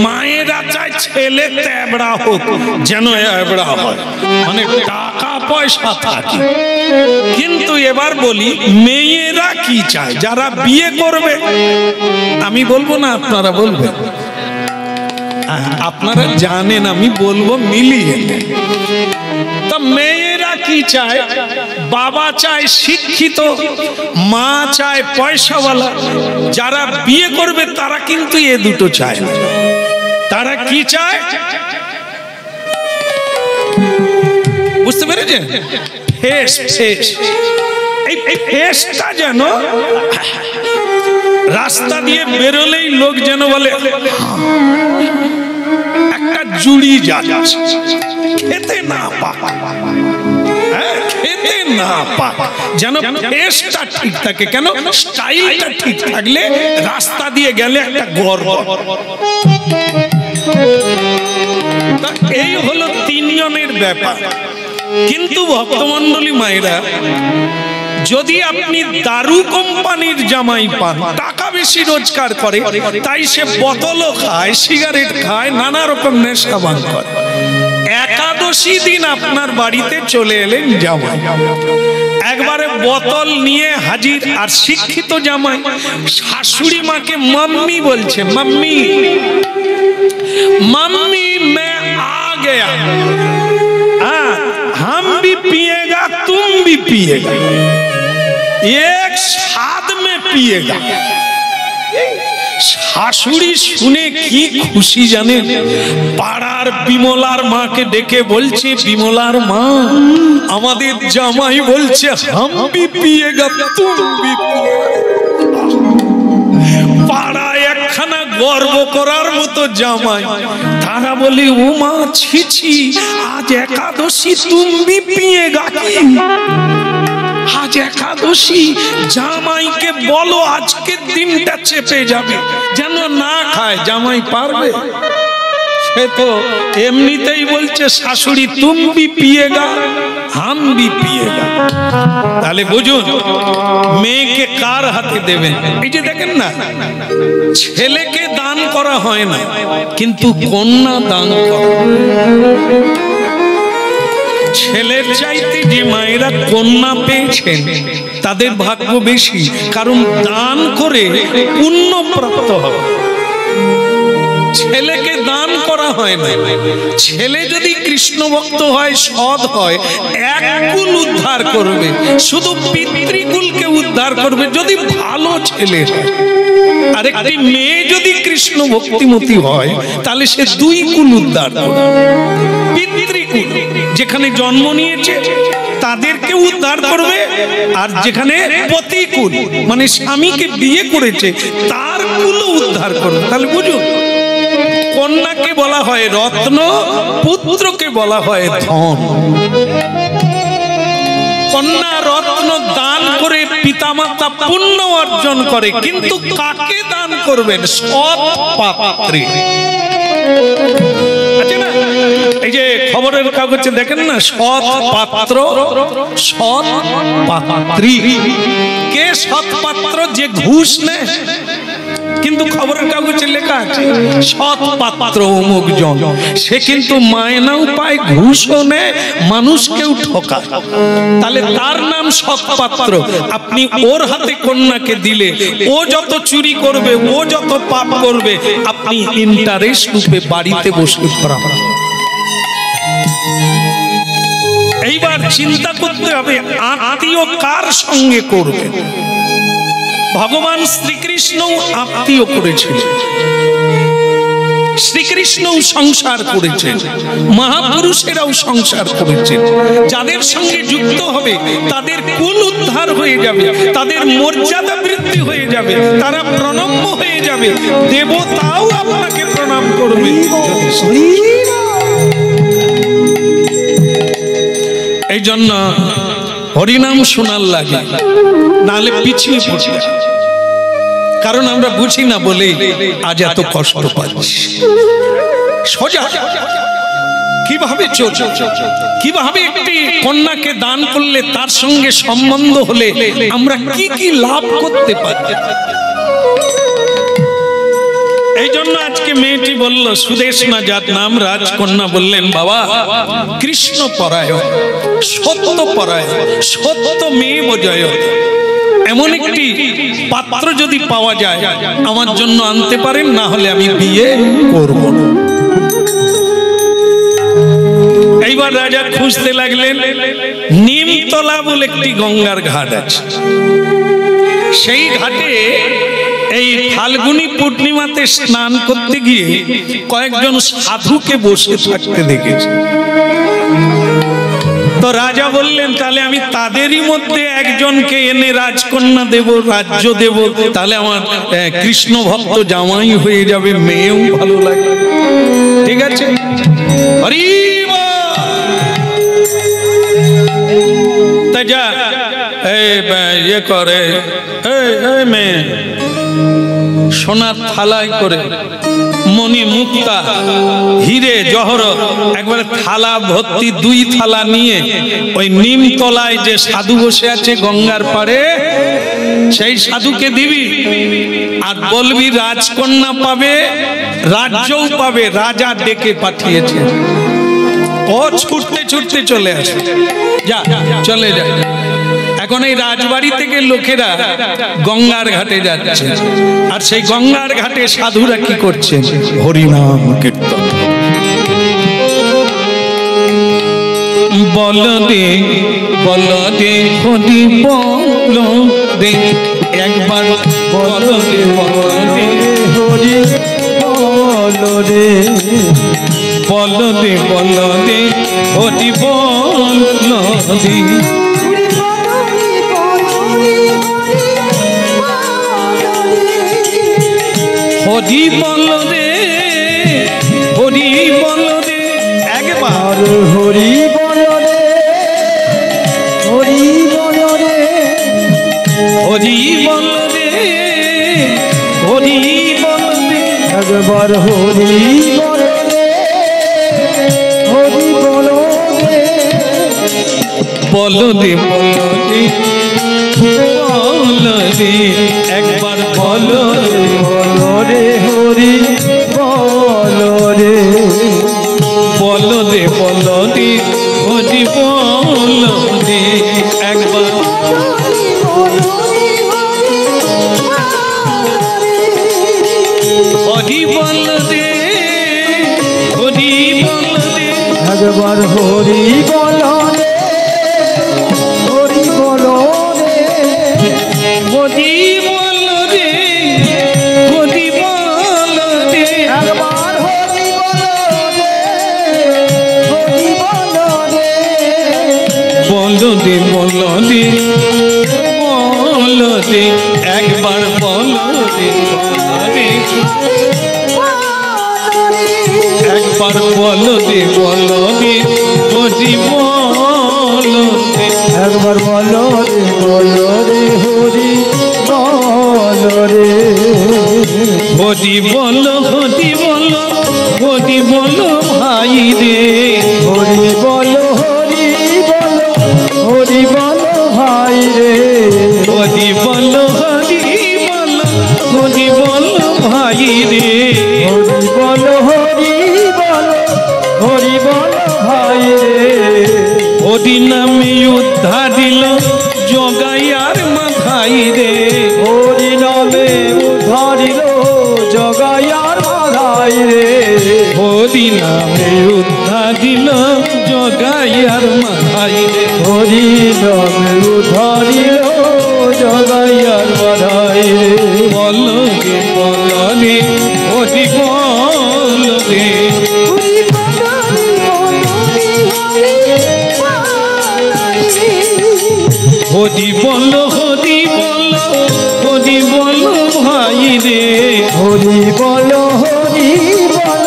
মায়েরা চায় ছেলে তেবড়া হোক, যেন এবড়া হয়, মানে টাকা পয়সা থাকে। কিন্তু এবার বলি, মেয়েরা কি চায় যারা বিয়ে করবে? আমি বলবো না, আপনারা বলবেন। আপনারা জানেন, আমি বলবো মিলিয়ে। তা মেয়েরা কি চায়? বাবা চায় শিক্ষিত, মা চায় পয়সাওয়ালা। যারা বিয়ে করবে তারা কিন্তু এ দুটো চায় না। তারা কি চায়? বুঝতে পেরেছেন? ফেস, এই ফেসটা যেন রাস্তা দিয়ে বেরোলেই লোক যেন বলে একটা জুড়ি যাচ্ছে, খেতে না পাক, খেতে না পাক, যেন ফেসটা ঠিক থাকে। কেন? স্টাইলটা ঠিক থাকলে রাস্তা দিয়ে গেলে একটা গর্ব। এই হলো তিনজনের ব্যাপার। কিন্তু ভক্তমণ্ডলী মায়েরা, যদি আপনি দারু কোম্পানির জামাই পান, টাকা বেশি রোজগার করে, তাই সে বোতলও খায়, সিগারেট খায়, নানা রকম নেশাবান করে, একাদশী দিন আপনার বাড়িতে চলে এলেন জামাই, একবারে বোতল নিয়ে হাজির। আর শিক্ষিত জামাই শাশুড়ি মাকে মাম্মি বলছে, মাম্মি মাম্মি मैं आ गया, हम भी पिएगा तुम भी पिएगा, एक साथ में पिएगा। শাশুড়ি শুনে কি খুশি জানেন? পাড়ার বিমলার মাকে ডেকে বলছে, বিমলার মা, আমাদের জামাই বলছে হাম ভি পিয়েগা তুম ভি পিয়েগা। পাড়ায় একখানা গর্ব করার মতো জামাই। তারা বলে, ও মা, ছি ছি, আজ একাদশী, তুম ভি পিয়েগা কি? আজ একাদশী, জামাইকে বলো আজকের দিনটা চেপে যাবে, যেন না খায়। জামাই পারবে? সে তো এমনিতেই বলছে শাশুড়ি তুম ভি পিয়েগা হাম ভি পিয়েগা। তাহলে বুঝুন, মেয়েকে কার হাতে দেবেন? এই যে দেখেন না, ছেলেকে দান করা হয় না, কিন্তু কন্যা দান করা। ছেলের চাইতে যে মায়েরা কন্যা পেয়েছেন তাদের ভাগ্য বেশি, কারণ দান করে পুণ্য প্রাপ্ত হবে। ছেলেকে দান করা হয় না। ছেলে যদি কৃষ্ণ ভক্ত হয়, সৎ হয়, এক কুল উদ্ধার করবে, শুধু পিতৃকুলকে উদ্ধার করবে যদি ভালো ছেলে হয়। আর একটি মেয়ে যদি কৃষ্ণ ভক্তিমতী হয়, তাহলে সে দুই কুল উদ্ধার করবে। পিতৃকুল যেখানে জন্ম নিয়েছে তাদেরকে উদ্ধার করবে, আর যেখানে পতিকুল মানে স্বামীকে বিয়ে করেছে তার কুল উদ্ধার করবে। তাহলে বুঝুন, কন্যাকে বলা হয় রত্ন, পুত্রকে বলা হয় ধন। কন্যা রত্ন দান করে পিতামাতা পুণ্য অর্জন করে, কিন্তু কাকে দান করবেন? সৎ পাত্রে। আছে না, এই যে খবরের কাগজে দেখেন না, সৎ পাত্র, সৎ পাত্রী। কে সৎ পাত্র? যে ঘুষ নেয়। কিন্তু খবরের কাগজে লেখা আছে সৎ পাত্র অমুক জন, সে কিন্তু মায়নাও পায়, ঘুষও নেয়, মানুষকেও ঠকায়, তাহলে তার নাম সৎ পাত্র। আপনি ওর হাতে কন্যাকে দিলে ও যত চুরি করবে, ও যত পাপ করবে, আপনি ইন্টারেস্ট রূপে বাড়িতে বসে পড়াবেন। এইবার চিন্তা করতে হবে আত্মীয় কার সঙ্গে করবে। ভগবান শ্রীকৃষ্ণ আত্মীয় করেছেন, শ্রীকৃষ্ণও সংসার করেছেন, মহাপুরুষেরাও সংসার করেছেন। যাদের সঙ্গে যুক্ত হবে তাদের কুল উদ্ধার হয়ে যাবে, তাদের মর্যাদা বৃদ্ধি হয়ে যাবে, তারা প্রণম্য হয়ে যাবে, দেবতাও আপনাকে প্রণাম করবে। এই জন্য হরিনাম শোনার লাগে, নাহলে পিছিয়ে পড়ে। কারণ আমরা বুঝি না বলেই আজ এত কষ্ট পাচ্ছি। সোজা কিভাবে চলছে, কিভাবে একটি কন্যাকে দান করলে তার সঙ্গে সম্বন্ধ হলে আমরা কি কি লাভ করতে পারি। এই জন্য আজকে মেয়েটি বলল, সুদেশনা যার নাম, রাজকন্যা বললেন, বাবা কৃষ্ণ পরায়ণ, সত্য পরায়ণ, সত্য মেয়ে বোঝায়, এমন একটি পাত্র যদি পাওয়া যায় আমার জন্য আনতে পারেন, না হলে আমি বিয়ে করব না। এইবার রাজা খুঁজতে লাগলেন। নিমতলা বলে একটি গঙ্গার ঘাট আছে, সেই ঘাটে এই ফাল্গুনী পূর্ণিমাতে স্নান করতে গিয়ে কয়েকজন সাধুকে বসে থাকতে দেখেছে। তো রাজা বললেন, তাহলে আমি তাদেরই মধ্যে একজনকে এনে রাজকন্যা দেব, রাজ্য দেব, তাহলে আমার কৃষ্ণ ভক্ত জামাই হয়ে যাবে, মেয়েও ভালো লাগে। ঠিক আছে, হরি তা যা ইয়ে করে, মেয়ে সোনার থালায় করে মণি মুক্তা হিরে জহরত একবারে থালা ভর্তি 2 থালা নিয়ে ওই নিমতলায় যে সাধু বসে আছে গঙ্গার পাড়ে, সেই সাধুকে দিবি আর বলবি রাজকন্যা পাবে, রাজ্যও পাবে, রাজা ডেকে পাঠিয়েছে। ও ছুটতে ছুটতে চলে আসে, যা চলে যা। এখন এই রাজবাড়ি থেকে লোকেরা গঙ্গার ঘাটে যাচ্ছে, আর সেই গঙ্গার ঘাটে সাধুরা কি করছে? হরিনাম কীর্তন। বল দে বল দে হরি বল দে, একবার বল দে হরি বল দে, বল দে হরি বল দে। হরি বল রে, হরি বল রে, একবার হরি বল রে, হরি বল রে, হরি বল রে, হরি বল রে, একবার হরি বল রে, হরি বল রে, বল রে বল রে, বল রে, একবার বল রে, বল রে হরি বল রে, বল রে বল রে, হরি বল রে, একবার হরি বল রে, হরি বল রে, একবার হরি বল রে, হরি বল রে, হরি বল রে, হরি বল রে, একবার হরি বল রে, হরি বল রে, বল রে বল রে, বল রে, একবার বল রে, একবার বল রে, বল রে, হরি বল রে, একবার বল রে, বল রে, হরি বল রে, হরি বল, হরি বল, হরি বল ভাই রে, হরি বল, হরি বল, হরি বল ভাই রে, হরি বল, হরি বল, হরি বল হরি নামে উদ্ধার দিল জগাইয়ার মাথায় রে। হরি নামে উদ্ধারিল জগাইয়ার মাথায় রে। বল রে বল রে হরি বল রে। হরি বল হরি বল হরি বল ভাই রে। হরি বল হরি বল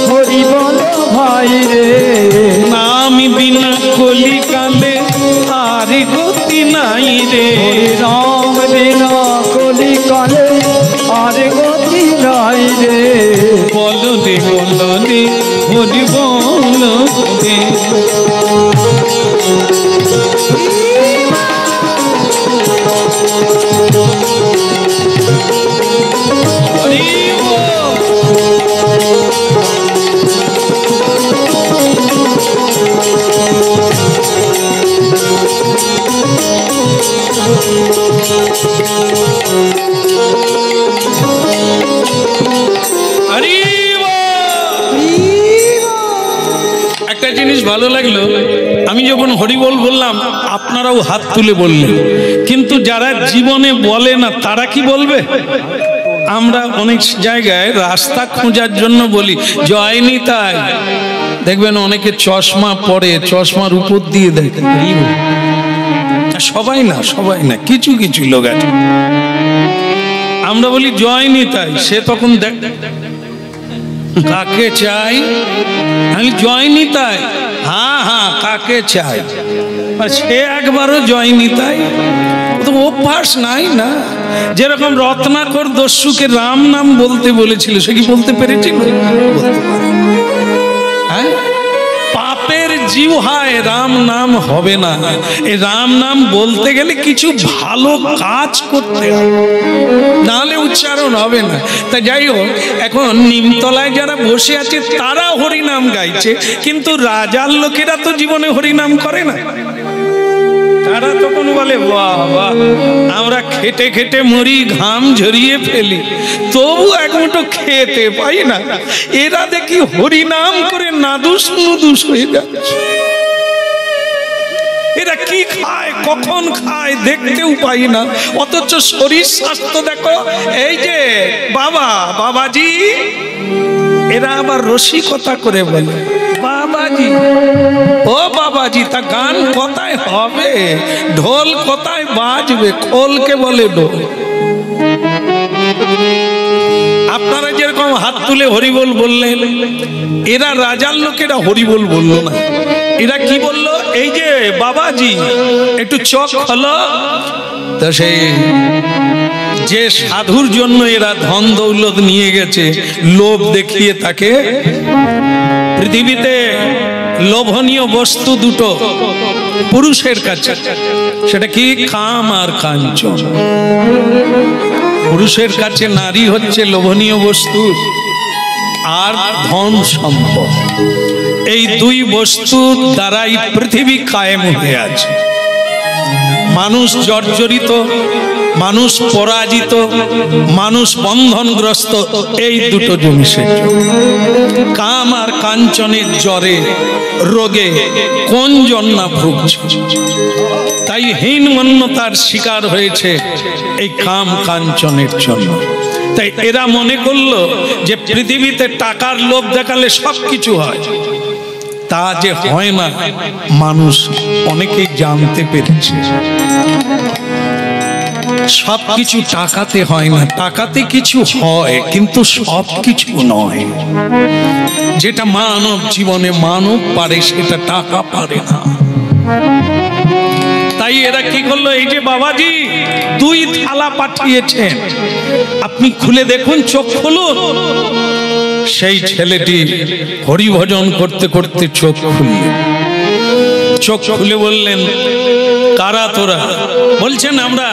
হরি বল ভাই রে। নাম বিনা কলিকালে আর গতি নাই রে। হরি রাম বিনা কলিকালে আর গতি নাই রে। বল রে বল রে হরি বল রে। হরি বল। হরি বল। একটা জিনিস ভালো লাগলো, আমি যখন হরিবল বললাম আপনারাও হাত তুলে বললেন, কিন্তু যারা জীবনে বলে না তারা কি বলবে? আমরা অনেক জায়গায় রাস্তা খোঁজার জন্য বলি জয় নিতাই, দেখবেন অনেকে চশমা পরে চশমার উপর দিয়ে দেখে। সবাই না, সবাই না, কিছু কিছু লোক আছে। আমরা বলি জয় নিতাই, সে তখন দেখ কাকে চাই, আমি জয় নিতাই, হ্যাঁ হ্যাঁ কাকে চাই, সে একবারও জয় নিতাই, তো অভ্যাস নাই না। যেরকম রত্নাকর দস্যুকে রাম নাম বলতে বলেছিল, সে কি বলতে পেরেছিল? হ্যাঁ, পাপের জিহ্বায় রাম নাম হবে না। এই রাম নাম বলতে গেলে কিছু ভালো কাজ করতে হবে, নাহলে উচ্চারণ হবে না। তা যাই হোক, এখন নিমতলায় যারা বসে আছে তারা হরিনাম গাইছে, কিন্তু রাজার লোকেরা তো জীবনে হরিনাম করে না। তারা তখন বলে বাহ বাহ, আমরা খেটে খেটে মরি, ঘাম ঝরিয়ে ফেলি, তবু এক মুঠো খেতে পাই না। এরা দেখি হরিনাম করে নাদুস নুদুস হয়ে যাচ্ছে। এরা কি খায়, কখন খায়, দেখতেও পাই না, অথচ শরীর স্বাস্থ্য দেখো। এই যে বাবা বাবাজি, এরা আবার রসিকতা করে বলে বাবাজি, ও বাবাজি, তা গান কোথায় হবে, ঢোল কোথায় বাজবে, খোলকে বলে ঢোল। আপনারা যেরকম হাত তুলে হরিবল বললেন, এরা রাজার লোকেরা হরিবল বললো না। এরা কি বললো? এই যে বাবাজি একটু চোখ হলো, তা সেই যে সাধুর জন্য এরা ধন দৌলত নিয়ে গেছে, লোভ দেখিয়ে তাকে পৃথিবীতে লোভনীয় বস্তু দুটো পুরুষের কাছে, সেটা কি? কাম আর কাঞ্চন। পুরুষের কাছে নারী হচ্ছে লোভনীয় বস্তু, আর ধন সম্পদ। এই দুই বস্তুর দ্বারাই পৃথিবী কায়েম হয়ে আছে। মানুষ জর্জরিত, মানুষ পরাজিত, মানুষ বন্ধনগ্রস্ত এই দুটো জিনিসের জন্য। কাম আর কাঞ্চনের জ্বরে রোগে কোন জন্না ভুগছে, তাই হীনমন্যতার শিকার হয়েছে এই কাম কাঞ্চনের জন্য। তাই এরা মনে করলো যে পৃথিবীতে টাকার লোভ দেখালে সব কিছু হয়, তা যে হয় না মানুষ অনেকেই জানতে পেরেছে। সবকিছু টাকাতে হয় না, টাকাতে কিছু হয় কিন্তু সব কিছু নয়। যেটা মানব জীবনে মানব পারে সেটা টাকা পারে না। তাই এরা কি করলো? এই যে বাবাজি 2 থালা পাঠিয়েছেন, আপনি খুলে দেখুন, চোখ খুলুন। সেই ছেলেটি হরিভজন করতে করতে চোখ খুললেন। চোখ খুলে বললেন, কারা তোরা? বলছেন আমরা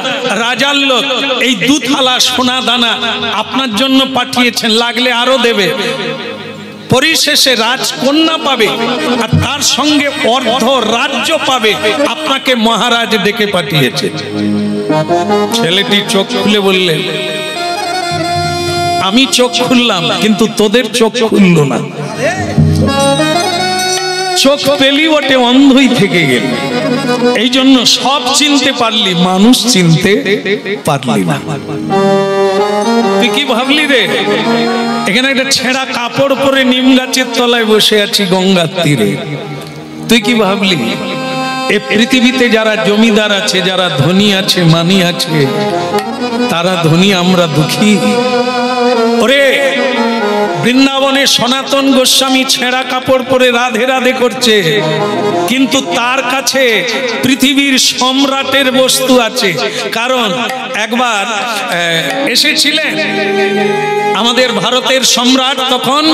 রাজার লোক, এই 2 থালা সোনা দানা আপনার জন্য পাঠিয়েছেন, লাগলে আরো দেবে। পরিশেষে রাজকন্যা পাবে আর তার সঙ্গে অর্ধ রাজ্য পাবে, আপনাকে মহারাজ ডেকে পাঠিয়েছে। ছেলেটি চোখ খুলে বললেন, আমি চোখ খুললাম কিন্তু তোদের চোখ খুললো না। চোখ পেলি বটে, অন্ধই থেকে গেল। এই জন্য সব চিনতে পারলি, মানুষ চিনতে পারলি না। তুই কি ভাবলি রে? এখানে একটা ছেঁড়া কাপড় পরে নিম গাছের তলায় বসে আছি গঙ্গার তীরে। তুই কি ভাবলি এই পৃথিবীতে যারা জমিদার আছে, যারা ধনী আছে, মানি আছে, তারা ধনী, আমরা দুঃখী? ওরে বৃন্দাবনে সনাতন গোস্বামী ছেঁড়া কাপড় পরে রাধে রাধে করছে, কিন্তু তার কাছে পৃথিবীর সম্রাটের বস্তু আছে। কারণ একবার এসেছিলেন আমাদের ভারতের সম্রাট, তখন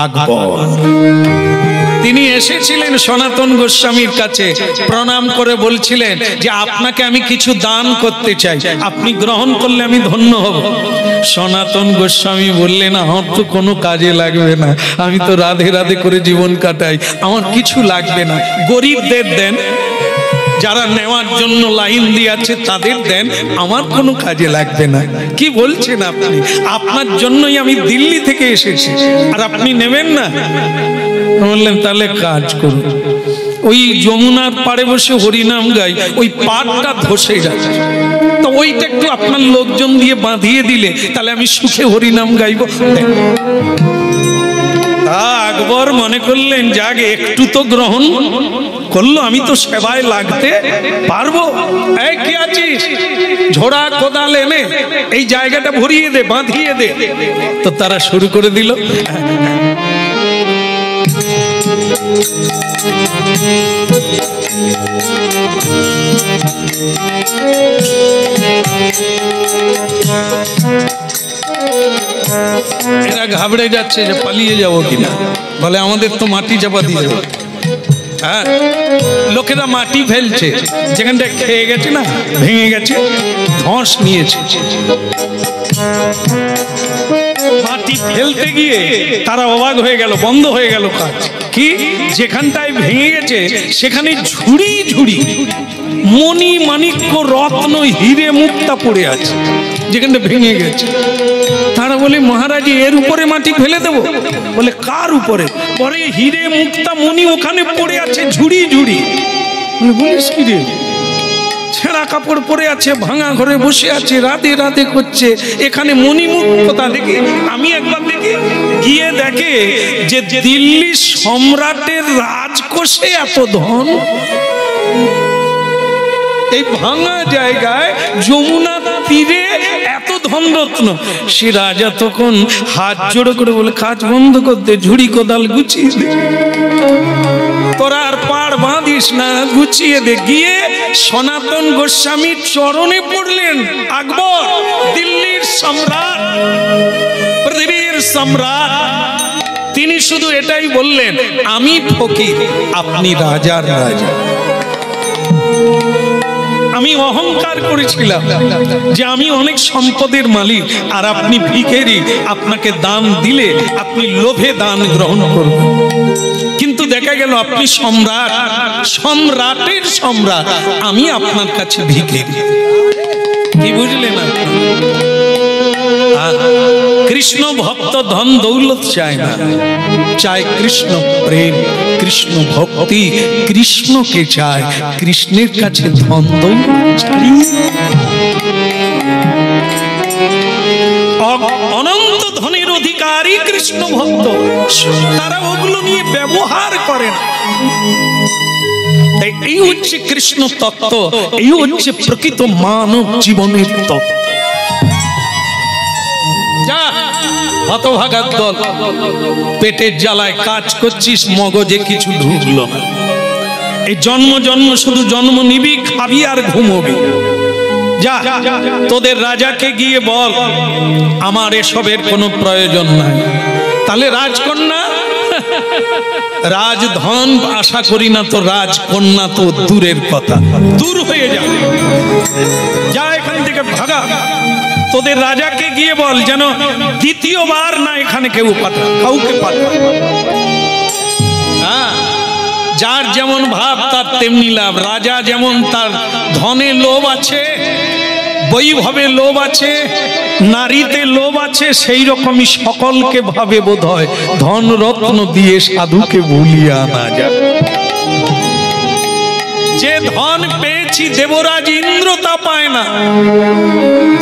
আকবর। তিনি এসেছিলেন সনাতন গোস্বামীর কাছে, প্রণাম করে বলছিলেন যে আপনাকে আমি কিছু দান করতে চাই, আপনি গ্রহণ করলে আমি ধন্য হব। সনাতন গোস্বামী বললেন আমার তো কোনো কাজে লাগবে না, আমি তো রাধে রাধে করে জীবন কাটাই, আমার কিছু লাগবে না, গরিবদের দেন, যারা নেওয়ার জন্য লাইন দিয়ে আছে তাদের দেন, আমার কোনো কাজে লাগবে না। কি বলছেন আপনি? আপনার জন্যই আমি দিল্লি থেকে এসেছি, আর আপনি নেবেন না? বললেন তাহলে কাজ করুন, ওই যমুনার পাড়ে বসে হরিনাম গাই, ওই পাড়টা ধসে যাচ্ছে, তো ওইটা একটু আপনার লোকজন দিয়ে বাঁধিয়ে দিলে তাহলে আমি সুখে হরিনাম গাইব। আকবর মনে করলেন যাক একটু তো গ্রহণ করলো, আমি তো সেবায় লাগতে পারবো। এই কি আছিস, ঝোড়া কোদাল এনে এই জায়গাটা ভরিয়ে দে, বাঁধিয়ে দে। তো তারা শুরু করে দিল। এরা ঘাবড়ে যাচ্ছে যে পালিয়ে যাবো কিনা, বলে আমাদের তো মাটি চাপা দিয়ে দেবে। হ্যাঁ, লোকেরা মাটি ফেলছে, যেখানটা খেয়ে গেছে না, ভেঙে গেছে, ধস নিয়েছে। মাটি ফেলতে গিয়ে তারা অবাক হয়ে গেল, বন্ধ হয়ে গেল কাজ। কি, যেখানটায় ভেঙে গেছে সেখানে ঝুড়ি ঝুড়ি মণি মাণিক্য রত্ন হিরে মুক্তা পড়ে আছে, যেখানটা ভেঙে গেছে। তারা বলে মহারাজ এর উপরে মাটি ফেলে দেব? বলে কার উপরে? পরে হিরে মুক্তা মণি ওখানে পড়ে আছে ঝুড়ি ঝুড়ি। বলিস কি রে, ছেঁড়া কাপড় পরে আছে, ভাঙা ঘরে বসে আছে, রাধে রাধে করছে, এখানে মণিমুক্তা দেখি। আমি একবার দেখি, গিয়ে দেখে যে দিল্লি সম্রাটের রাজকোষে এত ধন, এই ভাঙা জায়গায় যমুনা তীরে এত ধনরত্ন। সে রাজা তখন হাত জোড়ো করে বলে কাজ বন্ধ করতে, ঝুড়ি কোদাল গুছিয়ে দে, তোরা আর পাড় বাঁধিস না, গুছিয়ে দে। গিয়ে সনাতন গোস্বামীর চরণে পড়লেন আকবর, দিল্লির সম্রাট, পৃথিবীর সম্রাট। তিনি শুধু এটাই বললেন, আমি ফকির, আপনি রাজার রাজা। আমি অহংকার করেছিলাম যে আমি অনেক সম্পদের মালিক, আর আপনি ভিখারি, আপনাকে দান দিলে আপনি লোভে দান গ্রহণ করবেন। কিন্তু দেখা গেল আপনি সম্রাট, সম্রাটের সম্রাট, আমি আপনার কাছে ভিখারি। কি বুঝলেন? কৃষ্ণ ভক্ত ধন দৌলত চায় না, চায় কৃষ্ণ প্রেম, কৃষ্ণ ভক্তি, কৃষ্ণকে চায়, কৃষ্ণের কাছে ধন দৌলত চাই। অনন্ত ধনের অধিকারী কৃষ্ণ ভক্ত, তারা ওগুলো নিয়ে ব্যবহার করে না। এই হচ্ছে কৃষ্ণ তত্ত্ব, এই হচ্ছে প্রকৃত মানব জীবনের তত্ত্ব। যা হতভাগার দল, পেটের জ্বালায় কাজ করছিস, মগজে কিছু ঢুকলো না। এই জন্ম জন্ম শুধু জন্ম নিবি, খাবি আর ঘুমোবি। যা তোদের রাজাকে গিয়ে বল আমার এসবের কোনো প্রয়োজন নাই। তাহলে রাজকন্যা, রাজধন আশা করি না, তো রাজকন্যা তো দূরের কথা, দূর হয়ে যাবে। যা এখান থেকে ভাগা, তোদের রাজাকে গিয়ে বল যেন দ্বিতীয়বার না এখানে কেউ কাউকে পাঠায়। হ্যাঁ, যার যেমন ভাব তার তেমনি লাভ। রাজা যেমন তার ধনে লোভ আছে, বৈভবে লোভ আছে, নারীতে লোভ আছে, সেই রকমই সকলকে ভাবে বোধ হয় ধন রত্ন দিয়ে সাধুকে ভুলিয়ে আনা যায়। যে ধন পেয়েছি দেবরাজ ইন্দ্র তা পায় না,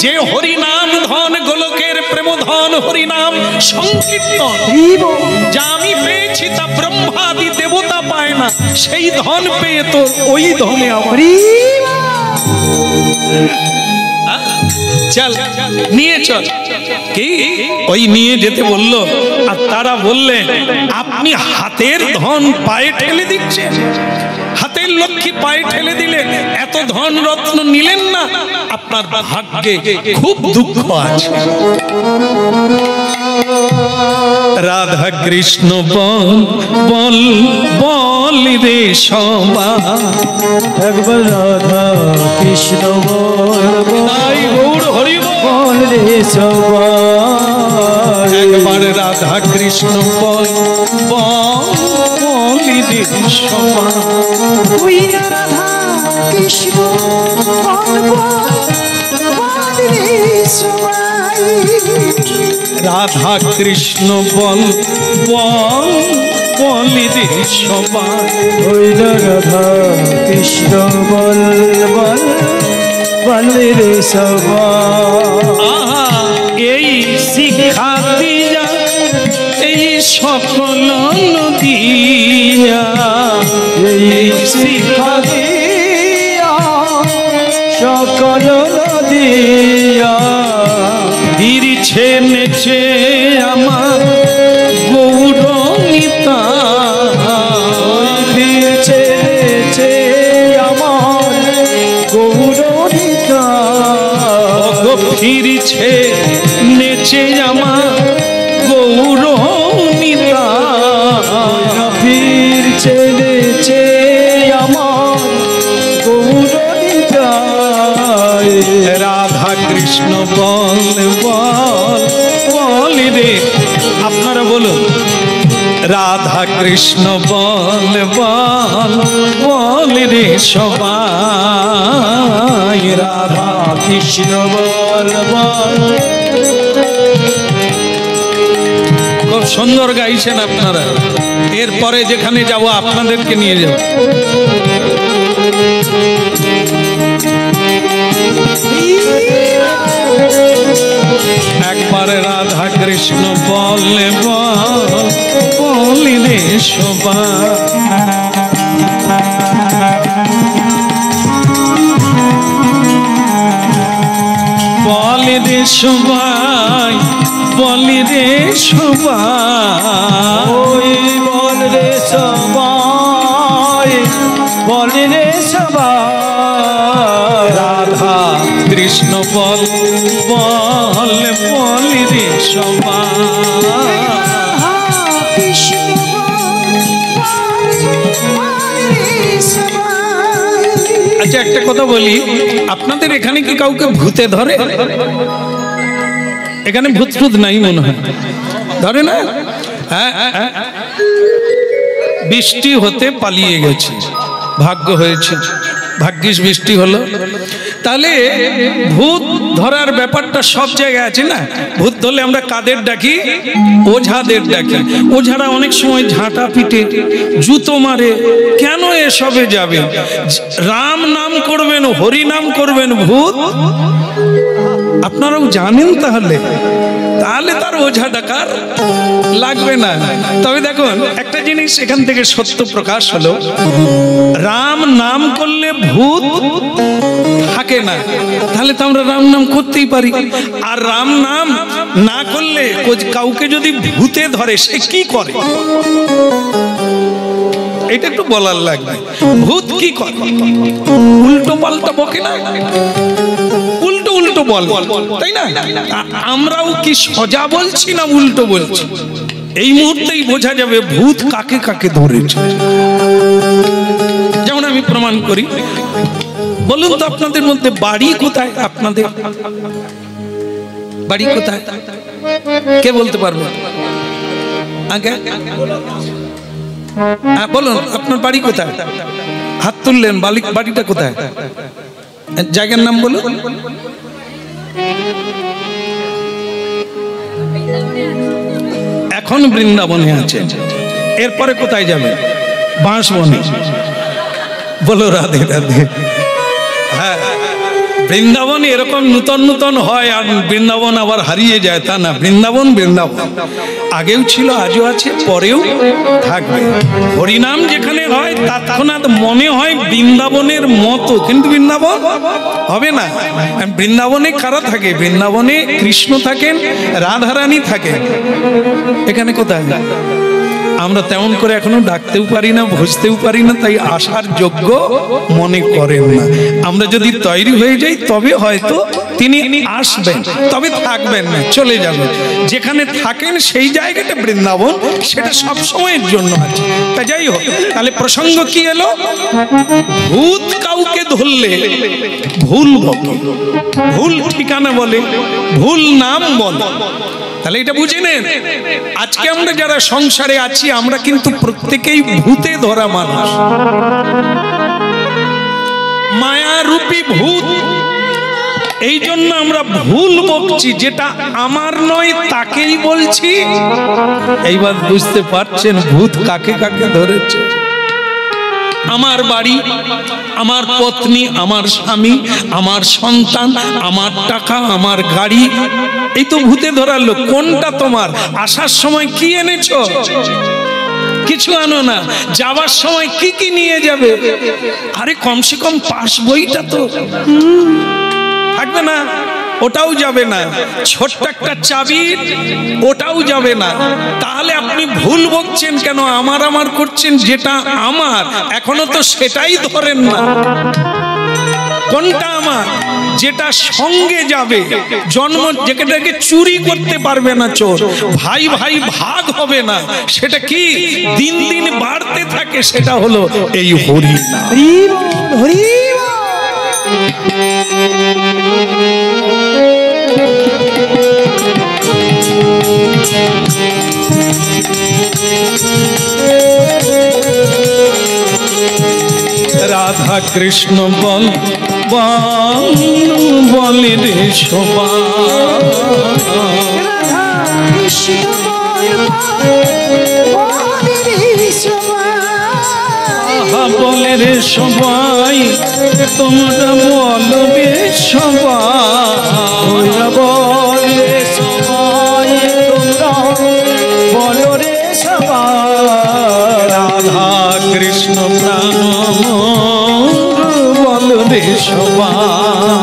যে হরিনাম ধন গোলকের প্রেম ধন হরিনাম সংকীর্তন যা আমি পেয়েছি তা ব্রহ্মাদি দেবতা পায় না, সেই ধন পেয়ে তো ওই ধনে আমার চল নিয়ে চল, কি ওই নিয়ে যেতে বললো। আর তারা বললেন আপনি হাতের ধন পায়ে ঠেলে দিচ্ছেন, হাতের লক্ষ্মী পায়ে ঠেলে দিলে এত ধন রত্ন নিলেন না, আপনার ভাগ্যে খুব দুঃখ আছে। রাধা কৃষ্ণ বল বল বল রে সবা, একবার রাধা কৃষ্ণ বল গৌর হরি বল রে সবা, একবার রাধা কৃষ্ণ বল বল রে সবা, তুই রাধা কৃষ্ণ বল বল রে সবাই, রাধা কৃষ্ণ বল বল বল রে সবাই, হইল রাধা কৃষ্ণ বল বল বল রে সবা। এই শিক্ষা দিয়া এই সকল নদিয়া, এই শিক্ষা দিয়া সকল নদিয়া, ফিরছে নেছে আমার গৌরমিতা, ফিরছে নেছে আমার গৌরনিতা, ফিরছে নেচে আমার গৌরমিতা, ফিরছে নেছে আমার গৌরনিতা। রাধা কৃষ্ণ বল বল বল রে, আপনারা বলুন রাধা কৃষ্ণ বল বল বল রে সবাই, রাধা কৃষ্ণ বল বল। খুব সুন্দর গাইছেন আপনারা, এরপরে যেখানে যাব আপনাদেরকে নিয়ে যাব। একবারে রাধা কৃষ্ণ বলে বলি রে সবাই, বলি রে সবাই, বলি রে সবাই, ওই বল রে সবাই, বল রে সবাই, রাধা কৃষ্ণ বল বল বলি রে সবাই। কৃষ্ণ বল রে সবাই। আচ্ছা একটা কথা বলি, আপনাদের এখানে কি কাউকে ভূতে ধরে? এখানে ভূত টুত নাই মনে হয়, ধরে না? হ্যাঁ, বৃষ্টি হতে পালিয়ে গেছে, ভাগ্য হয়েছে, ভাগ্যিস বৃষ্টি হলো। তাহলে ভূত ধরার ব্যাপারটা সব জায়গায় আছে না? ভূত ধরলে আমরা কাদের ডাকি? ওঝাদের ডাকি। ওঝারা অনেক সময় ঝাঁটা পিটে, জুতো মারে। কেন এসবে যাবে? রাম নাম করবেন, হরি নাম করবেন, ভূত আপনারাও জানেন। তাহলে তার ওঝা ডাকার লাগবে না। তবে দেখুন একটা জিনিস এখান থেকে সত্য প্রকাশ হলো, রাম নাম করলে ভূত থাকে না, তাহলে তো আমরা রাম নাম করতেই পারি। আর রাম নাম না করলে কাউকে যদি ভূতে ধরে সে কি করে এটা একটু বলার লাগবে। ভূত কি করে? উল্টো পাল্টা বকে না, উল্টো উল্টো বল, তাই না? আমরাও কি সোজা বলছি না উল্টো বলছি? এই মুহূর্তেই বোঝা যাবে ভূত কাকে কাকে ধরেছে। যেমন আমি প্রমাণ করি, বলুন তো আপনাদের মধ্যে বাড়ি কোথায়? আপনাদের বাড়ি কোথায় কে বলতে পারবে? আগে বলুন আপনার বাড়ি কোথায়? হাত তুললেন। বাড়িটা কোথায়? জায়গার নাম বলুন। এখন বৃন্দাবনে আছেন, এরপরে কোথায় যাবেন? বাঁশবনে। বলো রাধে রাধে। হ্যাঁ, বৃন্দাবন এরকম নূতন নূতন হয়, আর বৃন্দাবন আবার হারিয়ে যায় তা না। বৃন্দাবন বৃন্দাবন আগেও ছিল, আজও আছে, পরেও থাকবে। হরিনাম যেখানে হয় তৎক্ষণাৎ মনে হয় বৃন্দাবনের মতো, কিন্তু বৃন্দাবন হবে না। বৃন্দাবনে কারা থাকে? বৃন্দাবনে কৃষ্ণ থাকেন, রাধারানী থাকেন। এখানে কোথায়? আমরা তেমন করে এখনো ডাকতেও পারি না, বুঝতেও পারি না, তাই আসার যোগ্য মনে করেন না। আমরা যদি তৈরি হয়ে যাই তবে হয়তো তিনি আসবেন, তবে থাকবেন না, চলে যাবেন। যেখানে থাকেন সেই জায়গাটা বৃন্দাবন, সেটা সব সময়ের জন্য আছে। তা যাই হোক, তাহলে প্রসঙ্গ কি এলো? ভূত কাউকে ধরলে ভুল বলে, ভুল ঠিকানা বলে, ভুল নাম বলে। তাহলে এটা বুঝে নেন, আজকে আমরা যারা সংসারে আছি আমরা কিন্তু প্রত্যেকেই ভূতে ধরা মানুষ, মায়ারূপী ভূত। এই জন্য আমরা ভুল বকছি, যেটা আমার নয় তাকেই বলছি। এইবার বুঝতে পারছেন ভূত কাকে কাকে ধরেছে? আমার বাড়ি, আমার পত্নী, আমার স্বামী, আমার সন্তান, আমার টাকা, আমার গাড়ি, এই তো ভূতে ধরালো। কোনটা তোমার? আসার সময় কি এনেছো? কিছু আনো না। যাওয়ার সময় কি কি নিয়ে যাবে? আরে কমসে কম পাস বইটা তো থাকবে না, ওটাও যাবে না। ছোট্ট একটা চাবি, ওটাও যাবে না। তাহলে আপনি ভুল বকছেন কেন? আমার আমার করছেন, যেটা আমার এখনো তো সেটাই ধরেন না। কোনটা আমার? যেটা সঙ্গে যাবে, জন্ম যেটাকে চুরি করতে পারবে না চোর, ভাই ভাই ভাগ হবে না, সেটা কি দিন দিন বাড়তে থাকে, সেটা হলো এই হরি নাম। হরি বল, হরি বল। রাধা কৃষ্ণ বল বলে রে সবাই, রাধা কৃষ্ণ বল বল রে সবাই। আহা বলে রে সবাই, তোমরা বলবে সবাই, বল রে সবাই, তোমরা বলো রে সবাই। রাধা কৃষ্ণ প্রাণ বল রে সবাই,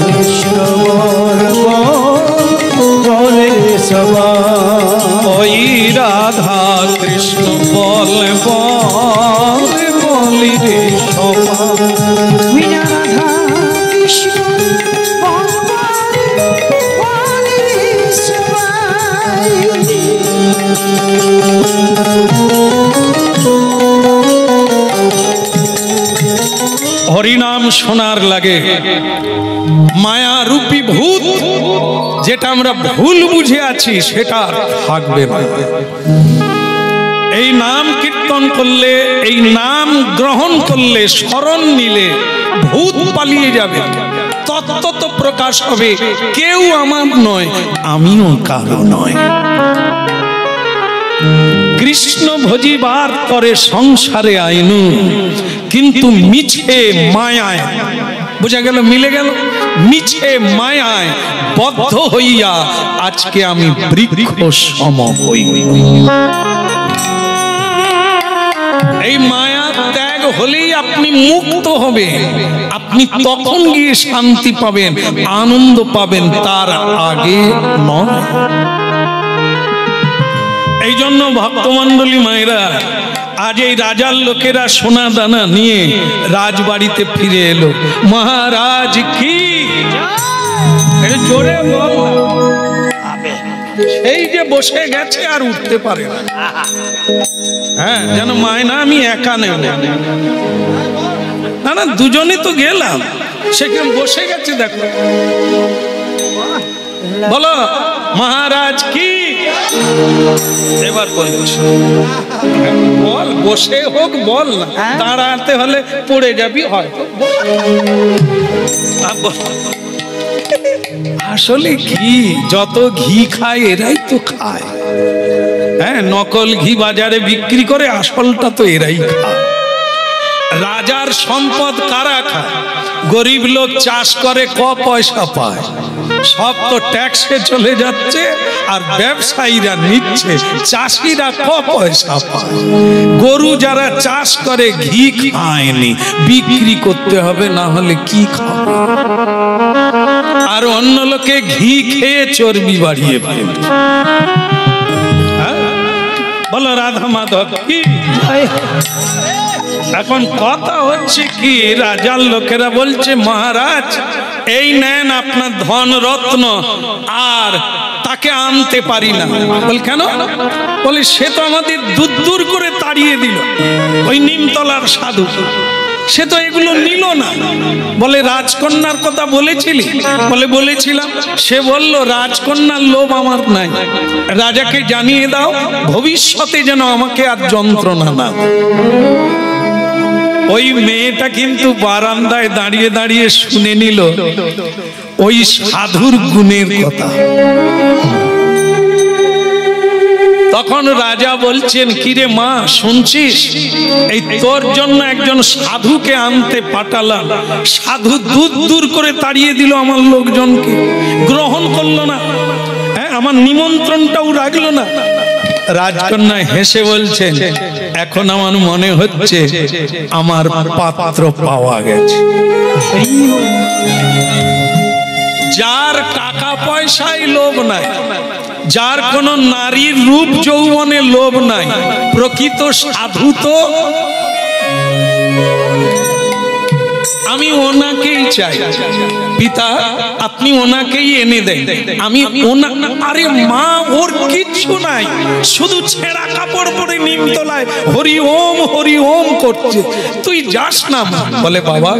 কৃষ্ণ বল রে সবাই। ওই রাধা কৃষ্ণ বল বলি রে সবাই। বিনা রাধা কৃষ্ণ বল বল রে সবাই। হরিনাম শোনার লাগে, মায়ারূপী ভূত যেটা আমরা ভুল বুঝে আছি সেটা থাকবে না। এই নাম কীর্তন করলে, এই নাম গ্রহণ করলে, স্মরণ নিলে ভূত পালিয়ে যাবে, তত্ত্ব তো প্রকাশ হবে। কেউ আমার নয়, আমিও কারো নয়। কৃষ্ণ ভজিবার তরে সংসারে আইনু, কিন্তু মিছে মায়ায়, বোঝা গেল, মিলে গেল, মিছে মায়ায় বদ্ধ হইয়া আজকে আমি বৃক্ষ সম হই। এই মায়া ত্যাগ হলেই আপনি মুক্ত হবেন, আপনি তখন গিয়ে শান্তি পাবেন, আনন্দ পাবেন, তার আগে নয়। এই জন্য ভক্তমণ্ডলী মায়েরা, আজ এই রাজার লোকেরা সোনা দানা নিয়ে রাজবাড়িতে ফিরে এলো। মহারাজ কি জোরে বল, এই যে বসে গেছে আর উঠতে পারে না। হ্যাঁ, যেন মায়না আমি একা নেব না, না দুজনে তো গেলাম, সেখানে বসে গেছে। দেখো, বলো মহারাজ কি। এবার বলছ, বল, বসে হোক বল না, দাঁড়াতে হলে পড়ে যাবি হয়তো। আসলে ঘি, যত ঘি খায় এরাই তো খায়। হ্যাঁ, নকল ঘি বাজারে বিক্রি করে, আসলটা তো এরাই খায়। রাজার সম্পদ কারা খায়? গরিব লোক চাষ করে ক পয়সা পায়, সব তো ট্যাক্সে চলে যাচ্ছে, আর ব্যবসায়ীরা নিচ্ছে, চাষিরা ক পয়সা পায়। গরু যারা চাষ করে ঘি খায়নি, বিক্রি করতে হবে, না হলে কি খাবে? আর অন্য লোকে ঘি খেয়ে চর্বি বাড়িয়ে ফেলে। বলো রাধা মাধব কি? এখন কথা হচ্ছে কি, রাজার লোকেরা বলছে মহারাজ এই নেন আপনার ধন রত্ন, আর তাকে আনতে পারি না। বল কেন? বলে সে তো আমাদের দূর দূর করে তাড়িয়ে দিল, ওই নিমতলার সাধু, সে তো এগুলো নিল না। বলে রাজকন্যার কথা বলেছিলি? বলে বলেছিলাম। সে বলল রাজকন্যার লোভ আমার নাই, রাজাকে জানিয়ে দাও ভবিষ্যতে যেন আমাকে আর যন্ত্রণা না। ওই মেয়েটা কিন্তু বারান্দায় দাঁড়িয়ে দাঁড়িয়ে শুনে নিল ওই সাধুর গুণের কথা। তখন রাজা বলছেন, কিরে মা শুনছিস, এই তোর জন্য একজন সাধুকে আনতে পাঠালাম, সাধু দূর দূর করে তাড়িয়ে দিল আমার লোকজনকে, গ্রহণ করলো না, হ্যাঁ আমার নিমন্ত্রণটাও রাখলো না। রাজকন্যা হেসে বলছেন, এখন আমার মনে হচ্ছে আমার পাত্র পাওয়া গেছে। যার টাকা পয়সায় লোভ নাই, যার কোন নারীর রূপ যৌবনে লোভ নাই, প্রকৃত সাধু তো আমি ওনাকেই চাই। পিতা আপনি ওনাকেই এনে দেন, আমি আরে মা ওর কিচ্ছু নাই, শুধু ছেঁড়া কাপড় পরে নিমতলায় হরি ওম করছে, তুই যাস না। বলে বাবা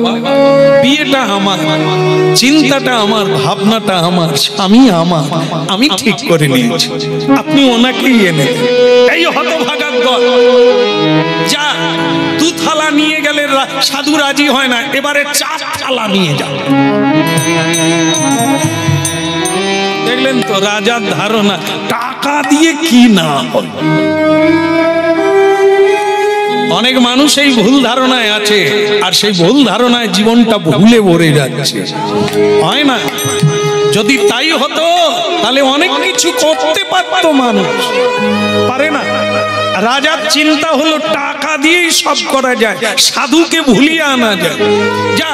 বিয়েটা আমার, চিন্তাটা আমার, ভাবনাটা আমার, স্বামী আমার, আমি ঠিক করে নিয়েছি, আপনি ওনাকেই এনে দেন। এই হতভাগার দল, যা দু থালা নিয়ে গেলে সাধু রাজি হয় না, এবারে 4 থালা নিয়ে যাও। দেখলেন তো রাজার ধারণা, টাকা দিয়ে কি না হয়। অনেক মানুষ এই ভুল ধারণায় আছে, আর সেই ভুল ধারণায় জীবনটা ভুলে ভরে যাচ্ছে, হয় না? যদি তাই হতো তাহলে অনেক কিছু করতে পারত মানুষ, পারে না। রাজার চিন্তা হলো টাকা দিয়েই সব করা যায়, সাধুকে ভুলিয়ে আনা যায়। যা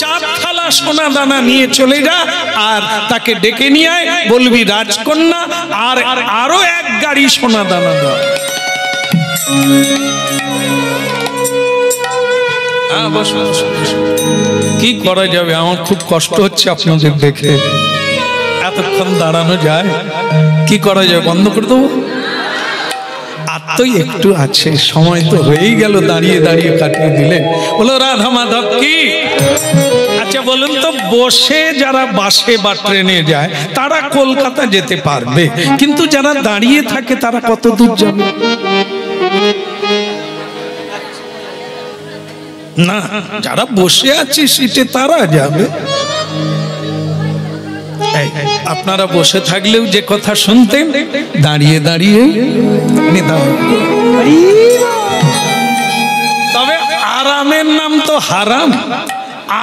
4 থালা সোনা দানা নিয়ে চলে যা, আর তাকে ডেকে নিয়ে আয়, বলবি রাজকন্যা আর আরো 1 গাড়ি সোনা দানা দাও। কি করা যাবে? আমার খুব কষ্ট হচ্ছে আপনাদের দেখে, এতক্ষণ দাঁড়ানো যায়? কি করা যাবে? বন্ধ করে দেবো? আর তো একটু আছে, সময় তো হয়েই গেল, দাঁড়িয়ে দাঁড়িয়ে কাটিয়ে দিলেন। বলো রাধা মাধব কি? আচ্ছা বলুন তো, বসে যারা বাসে বা ট্রেনে যায় তারা কলকাতা যেতে পারবে, কিন্তু যারা দাঁড়িয়ে থাকে তারা কত দূর যাবে? না, যারা বসে আছে সিটে তারা যাবে। আপনারা বসে থাকলেও যে কথা শুনতেন, দাঁড়িয়ে দাঁড়িয়ে তবে আরামের নাম তো হারাম।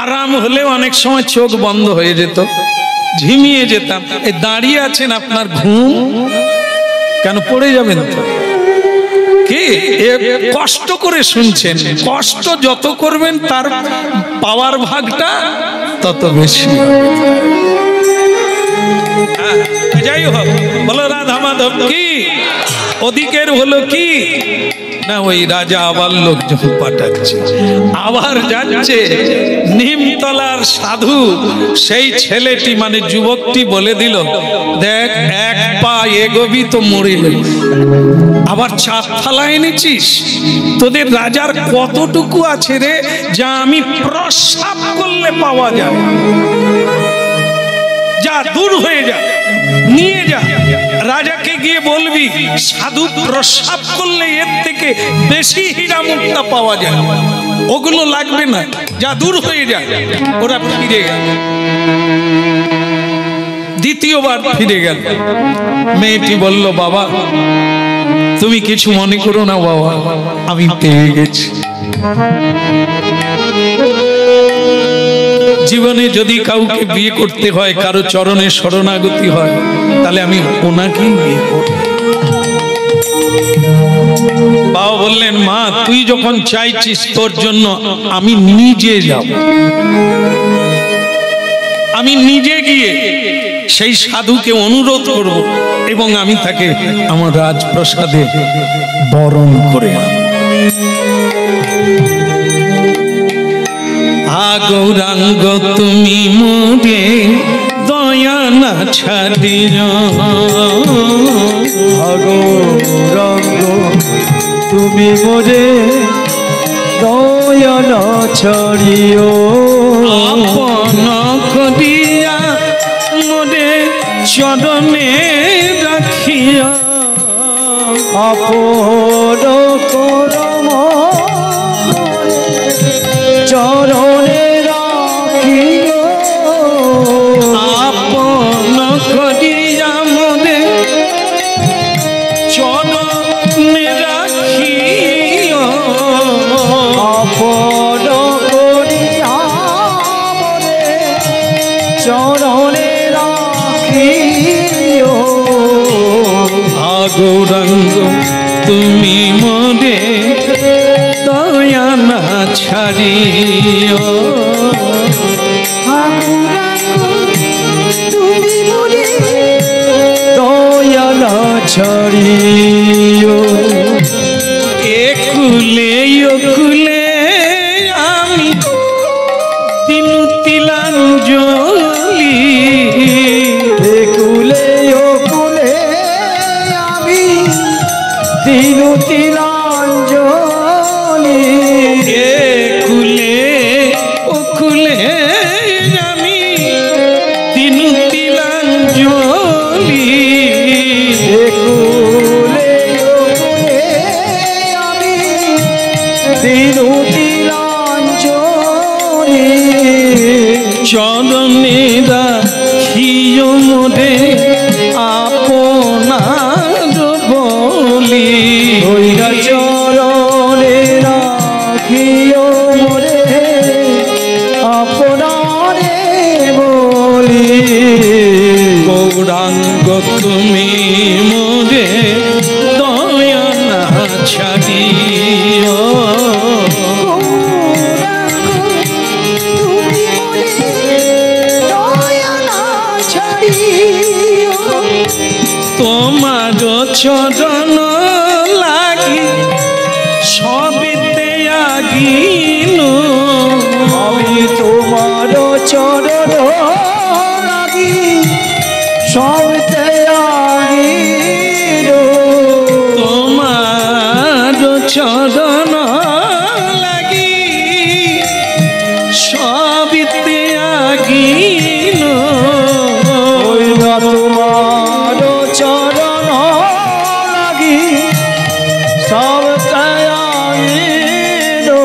আরাম হলে অনেক সময় চোখ বন্ধ হয়ে যেত, ঝিমিয়ে যেতাম। এই দাঁড়িয়ে আছেন, আপনার ঘুম কেন? পড়ে যাবেন তো। কি কষ্ট করে শুনছেন, কষ্ট যত করবেন তার পাওয়ার ভাগটা তত বেশি। যাই হোক, বলো রাধা মাধব কি? ওদিকের হলো কি না, ওই রাজা আবার লোকজন পাঠাচ্ছে, আবার যাচ্ছে। নিমতলার সাধু সেই ছেলেটি মানে যুবকটি বলে দিল, দেখ 1 পা এগোবি তো মরে যাবি, আবার 4 থালা এনেছিস, তোদের রাজার কতটুকু আছে রে যা আমি প্রস্রাব করলে পাওয়া যায়? যা দূর হয়ে যা, নিয়ে যা, রাজাকে গিয়ে বলবি সাধু প্রস্রাব করলে এর থেকে বেশি হীরা মুক্তা পাওয়া যায়, ওগুলো লাগবে না, যা দূর হয়ে যায়। ওরা ফিরে গেল। দ্বিতীয়বার ফিরে গেল। মেয়েটি বলল, বাবা তুমি কিছু মনে করো না বাবা, আমি পেয়ে গেছি। জীবনে যদি কাউকে বিয়ে করতে হয়, কারো চরণে শরণাগতি হয়, তাহলে আমি ওনাকেই বিয়ে করব। বাবা বললেন, মা তুই যখন চাইছিস তোর জন্য আমি নিজে যাব, আমি নিজে গিয়ে সেই সাধুকে অনুরোধ করব এবং আমি তাকে আমার রাজপ্রাসাদে বরণ করে আনব। গৌরাঙ্গ তুমি মোরে দয়া না ছাড়িও, গৌরাঙ্গ তুমি মোরে দয়া না ছাড়িও, আপন করিয়া মোরে চরণে রাখিও, আপন করম চরণে রাখিও, আপন করিয়া মোরে চরণে রাখিও, আপন করিয়া মোরে চরণে রাখিও, গৌরাঙ্গ তুমি মোরে দয়া না ছাড়িও, তুমি মোরে দয়া না ছাড়িও, একুলে ওকুলে আমি দিনু তিলাঞ্জলি, একুলে ওকুলে আমি দিনু তিলাঞ্জলি, একুলে ওকুলে আমি দিনু তিলাঞ্জলি, একুলে ওকুলে আমি দিনু তিলাঞ্জলি, চরণে রাখিও মোরে আপনার বলি, ওইরা চরণে রাখিও মোরে আপনারে বলি, গৌরাঙ্গ তুমি মোরে দয়া না ছাড়িও, তুমি মোরে দয়া না ছাড়িও, তোমার চরণ লাগি সবিতে আগিনু, আমি তোমার চরণ লাগি সবতে আগিরো, তোমার চরণ লাগি সবিতে আগিনু, ওই না তোমার চরণ লাগি সবতে আগিরো,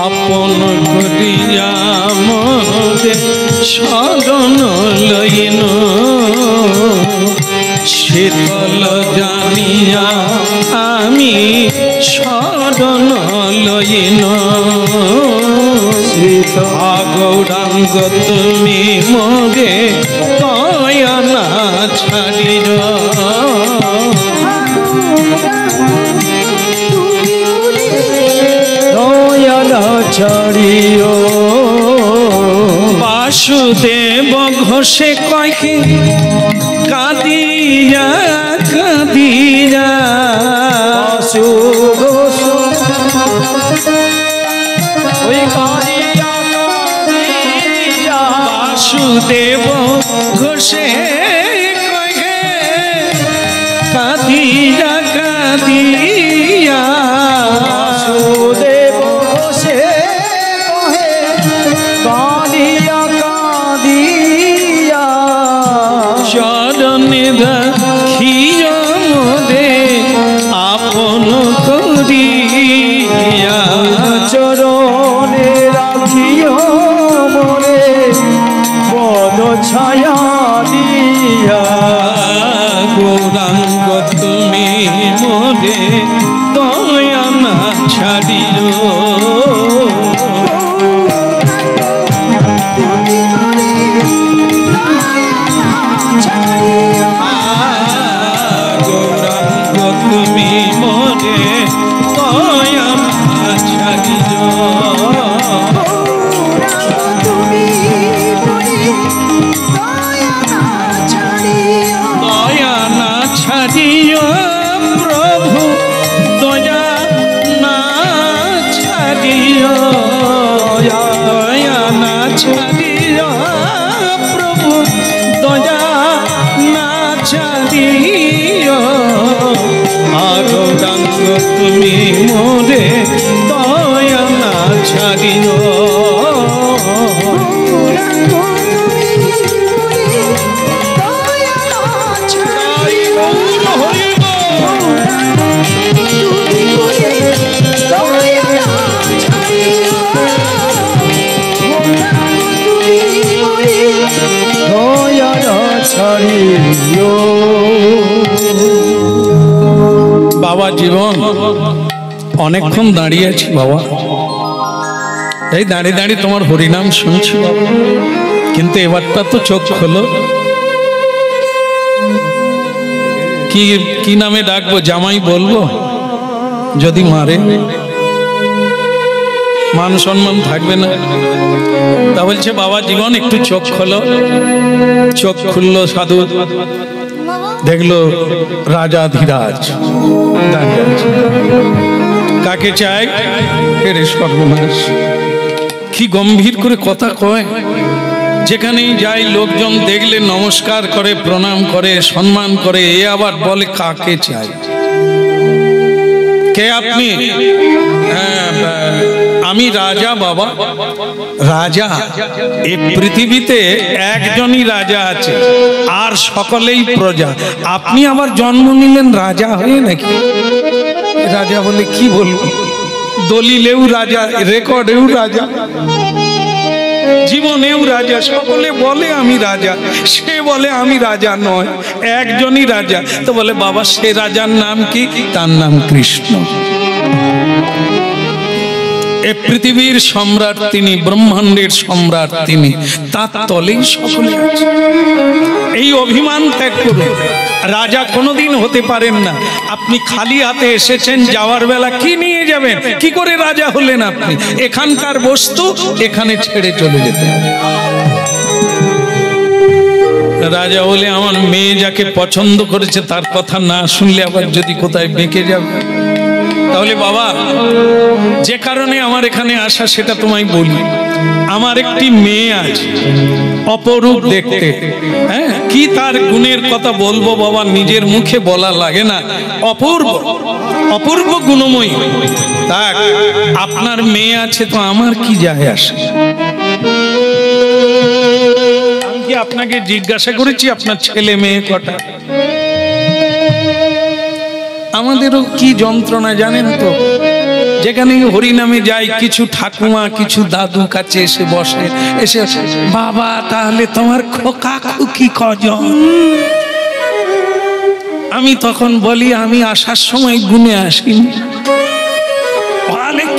আপন করিয়া মোরে শরণ লইন, শীতল জানিয়া আমি শরণ লইন, গৌরাঙ্গ তুমি মোরে দয়া না ছাড়িও, তুমি মোরে দয়া না ছাড়িও, বাসুদেব ঘোষে কয়কে কাঁদিয়া কাঁদিয়া, শুভ ওই কাঁদিয়া কাঁদিয়া, বাসুদেব ঘোষে কয়কে কাঁদিয়া কাঁদিয়া, বাসুদেব ঘোষে কহে কাঁদিয়া কাঁদিয়া, চরণে রাখিও মোরে আপন করিয়া, চরণে রাখিও মোরে পদ ছায়া গো তুমি মোরে দয়া না ছাড়িও গৌরাঙ্গ তুমি মোরে দয়া না ছাড়িও দয়া না ছাড়িও প্রভু দয়া না ছাড়িও দয়া না ছাড়িও প্রভু দয়া না ছাড়িও গৌরাঙ্গ তুমি মোরে দয়া না ছাড়িও বাবা জীবন অনেকক্ষণ দাঁড়িয়ে আছি বাবা, এই দাঁড়িয়ে দাঁড়িয়ে তোমার হরিনাম শুনছি বাবা, কিন্তু এবারটা তো চোখ খোলো। কি কি নামে ডাকবো? জামাই বলবো? যদি মারে মান সম্মান থাকবে না। তা বলছে বাবা জীবন একটু চোখ খোলো। চোখ খুললো সাধু, দেখলো রাজাধিরাজ দাঁড়িয়ে আছে। কাকে চাই? এরে সর্বনাশ, কি গম্ভীর করে কথা কয়। যেখানেই যাই লোকজন দেখলে নমস্কার করে, প্রণাম করে, সম্মান করে। এ আবার বলে কাকে চাই? কে আপনি? আমি রাজা বাবা। রাজা? এই পৃথিবীতে একজনই রাজা আছে, আর সকলেই প্রজা। আপনি আবার জন্ম নিলেন রাজা হয়ে নাকি? রাজা বলে কি বলবো, দলিলেও রাজা, রেকর্ডেও রাজা, জীবনেও রাজা। সকলে বলে আমি রাজা, সে বলে আমি রাজা নয়, একজনই রাজা। তো বলে বাবা সে রাজার নাম কি? তার নাম কৃষ্ণ। এ পৃথিবীর সম্রাট তিনি, ব্রহ্মাণ্ডের সম্রাট তিনি, তার তলেই সকলে আছে। এই অভিমান ত্যাগ করুন। রাজা কোনোদিন হতে পারেন না। আপনি খালি হাতে এসেছেন, যাওয়ার বেলা কি নিয়ে যাবেন? কি করে রাজা হলেন আপনি? এখানকার বস্তু এখানে ছেড়ে চলে যেতে হবে। রাজা বলে আমার মেয়ে যাকে পছন্দ করেছে তার কথা না শুনলে আবার যদি কোথায় বেঁকে যাবে। তাহলে বাবা যে কারণে আমার এখানে আসা সেটা তোমায় বলি। আমার একটি মেয়ে আছে, অপরূপ দেখতে। হ্যাঁ, কি তার গুণের কথা বলবো বাবা, নিজের মুখে বলা লাগে না। অপূর্ব, অপূর্ব গুণময়ী। তাক আপনার মেয়ে আছে তো আমার কি যায় আসে? আমি কি আপনাকে জিজ্ঞাসা করেছি আপনার ছেলে মেয়ে কটা? আমাদেরও কি যন্ত্রণা জানেন তো। যেখানে হরিনামে যাই, কিছু ঠাকুমা কিছু দাদু কাছে এসে বসে, এসে বাবা তাহলে তোমার খোকা খুকি কজন? আমি তখন বলি আমি আসার সময় গুনে আসিনি।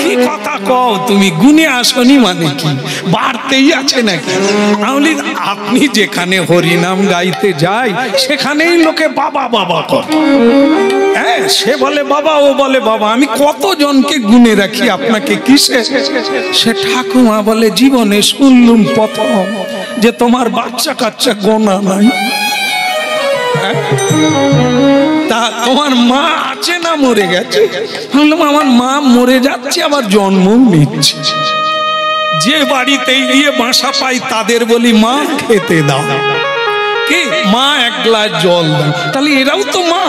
কি কথা কও তুমি, গুনে আসনি মানে কি? বাড়তেই আছে নাকি? আপনি যেখানে হরিনাম গাইতে যাই সেখানেই লোকে বাবা বাবা করে। হ্যাঁ, সে বলে বাবা, ও বলে বাবা। আমি কতজনকে গুনে রাখি আপনাকে কিসে? সে ঠাকুমা বলে জীবনে শুনলুম প্রথম যে তোমার বাচ্চা কাচ্চা গোনা নাই। তা তোমার মা আছে না মরে গেছে? বললাম আমার মা মরে যাচ্ছে আবার জন্ম নিচ্ছে। যে বাড়িতে গিয়ে বাসা পাই তাদের বলি মা খেতে দাও, কি মা এক গ্লাস জল দাও। তাহলে এরাও তো মা,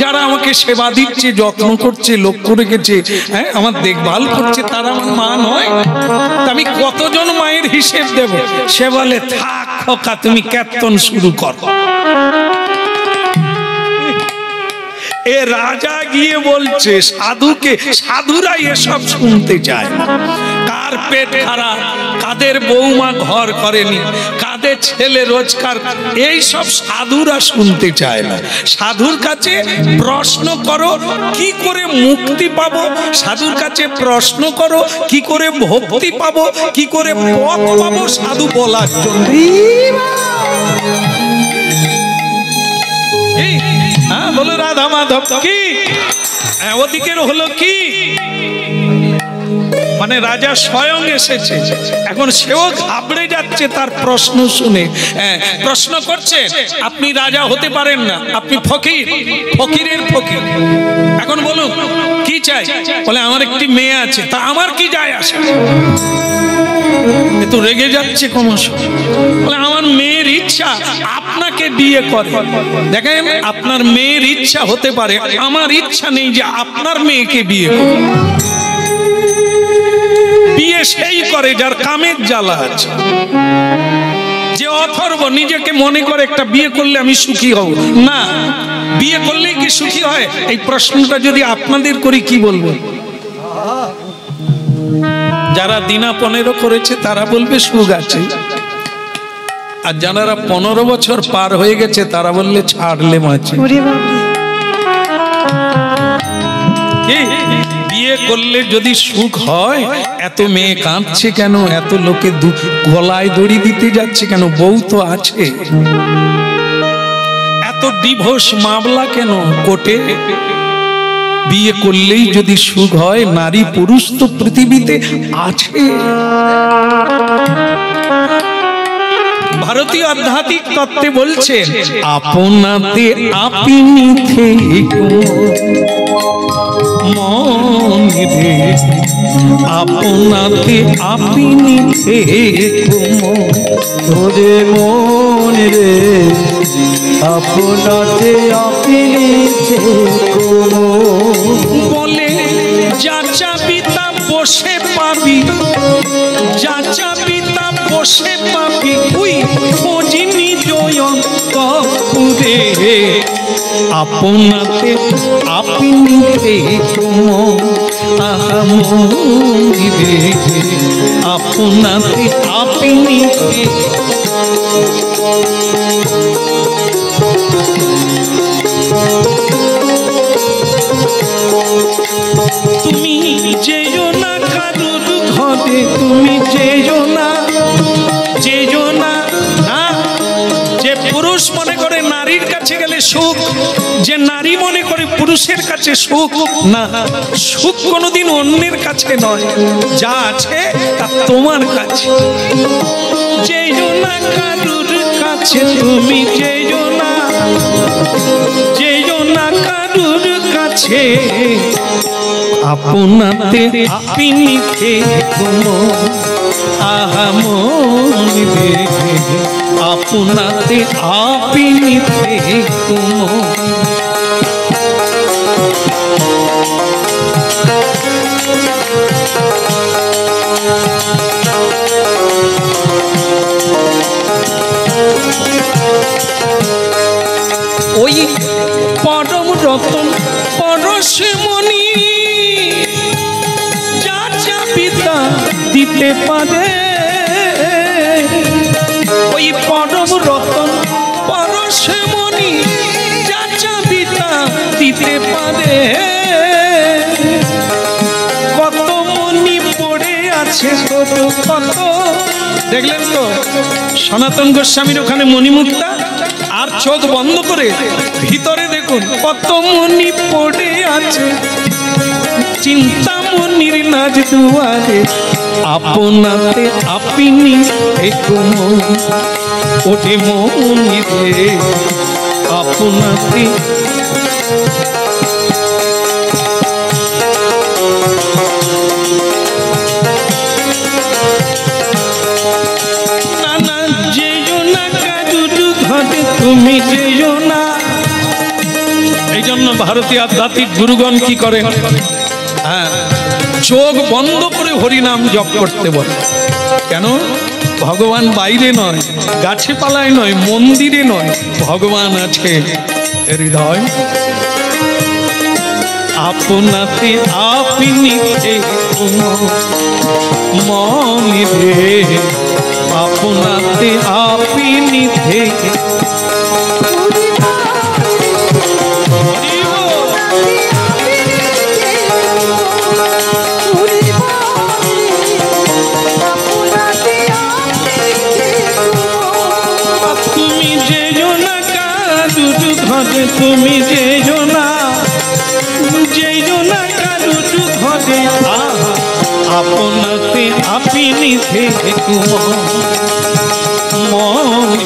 যারা আমাকে সেবা দিচ্ছে, যত্ন করছে, লক্ষ্য রেখেছে, হ্যাঁ আমার দেখভাল করছে, তারা আমার মা নয়? আমি কতজন মায়ের হিসেব দেব? সে বলে থাক খোকা তুমি কীর্তন শুরু কর। এ রাজা গিয়ে বলছে সাধুকে, সাধুরা এসব শুনতে চায় না। কার পেট খারাপ, কাদের বৌমা ঘর করেনি, কাদের কাঁদে ছেলে রোজকার, এই সব সাধুরা শুনতে চায় না। সাধুর কাছে প্রশ্ন করো কি করে মুক্তি পাবো, সাধুর কাছে প্রশ্ন করো কি করে ভক্তি পাবো, কি করে পথ পাবো, সাধু বলার জন্য। হ্যাঁ বলো রাধা মাধব কি, ওদিকের হলো কি, মানে রাজা স্বয়ং এসেছে, এখন সেও ঘাবড়ে যাচ্ছে তার প্রশ্ন শুনে। প্রশ্ন করছে আপনি রাজা হতে পারেন না, আপনি ফকির, ফকিরের ফকির, এখন বলুন কি চাই? বলে আমার একটি মেয়ে আছে, তা আমার কি যায় আসে? তো রেগে যাচ্ছে ক্রমশ, বলে আমার মেয়ের ইচ্ছা আপনাকে বিয়ে করে। দেখেন আপনার মেয়ের ইচ্ছা হতে পারে, আমার ইচ্ছা নেই যে আপনার মেয়েকে বিয়ে করে। বিয়ে সেই করে যার কামের জ্বালা আছে, যে অথর্ব নিজেকে মনে করে একটা বিয়ে করলে আমি সুখী হব না। বিয়ে করলেই কি সুখী হয়? এই প্রশ্নটা যদি আপনাদের করি কি বলবো? যারা দিনা 15 করেছে তারা বলবে সুখ আছে, আর যারা 15 বছর পার হয়ে গেছে তারা বললে ছাড়লে মাছে। বিয়ে করলে যদি সুখ হয়, এত মেয়ে কাঁদছে কেন, এত লোকে গলায় দড়ি দিতে যাচ্ছে কেন? বউ তো আছে। এত ডিভোর্স মামলা কেন কোর্টে? বিয়ে করলেই যদি সুখ হয়, নারী পুরুষ তো পৃথিবীতে আছে। ভারতীয় আধ্যাত্মিক তত্ত্বে বলছে আপনাতে আপনি থেকো মনে রে, আপনাতে আপনি থেকো ওরে মন রে, আপনাতে আপনি থেকো। বলে যা চাবি তা বসে পাবি, যা চাবি তা বসে পাবি, ওই খোঁজিনি জয়ন্তপুরে। আপনাতে আপনি থেকো মনে, আপনাতে আপনি তুমি যেও না কারুর ঘরে, তুমি যেও না, যেও না। যে পুরুষ মনে করে নারীর কাছে গেলে সুখ, যে নারী মনে করে পুরুষের কাছে সুখ, না, সুখ কোনোদিন অন্যের কাছে নয়, যা আছে তা তোমার কাছে। যেও না কারুর কাছে, তুমি যেও না, যেও না কারুর কাছে, আপনাতে আপনি থেকো আহা মনে রে, আপনাতে আপনি থেকো। ওই পরম রতন পরশমণি যা চাবি তা দিতে পারে, ওই পরম রতন পরশমণি যা চাবি তা দিতে পারে। কত মণি পড়ে আছে কত, দেখলেন তো সনাতন গোস্বামীর ওখানে মণিমুক্তা, আর চোখ বন্ধ করে ভিতরে দেখুন কত মণি পড়ে আছে। চিন্তামণির নাচ দুয়ারে, আপনাতে আপনি থেকো ওঠে মনি রে, আপনাতে। না না যেও না কারুর ঘরে, তুমি যেও না। এই জন্য ভারতীয় আধ্যাত্মিক গুরুগণ কি করেন? হ্যাঁ, চোখ বন্ধ করে হরিনাম জপ করতে বলে। কেন? ভগবান বাইরে নয়, গাছে পালায় নয়, মন্দিরে নয়, ভগবান আছে হৃদয়। আপনাতে আপনি থেকো মনে রে, আপনাতে আপনি থেকে তুমি যেও না কারুর ঘরে, তুমি যেও না ঘরে, আপনাতে আপনি থেকে মনে,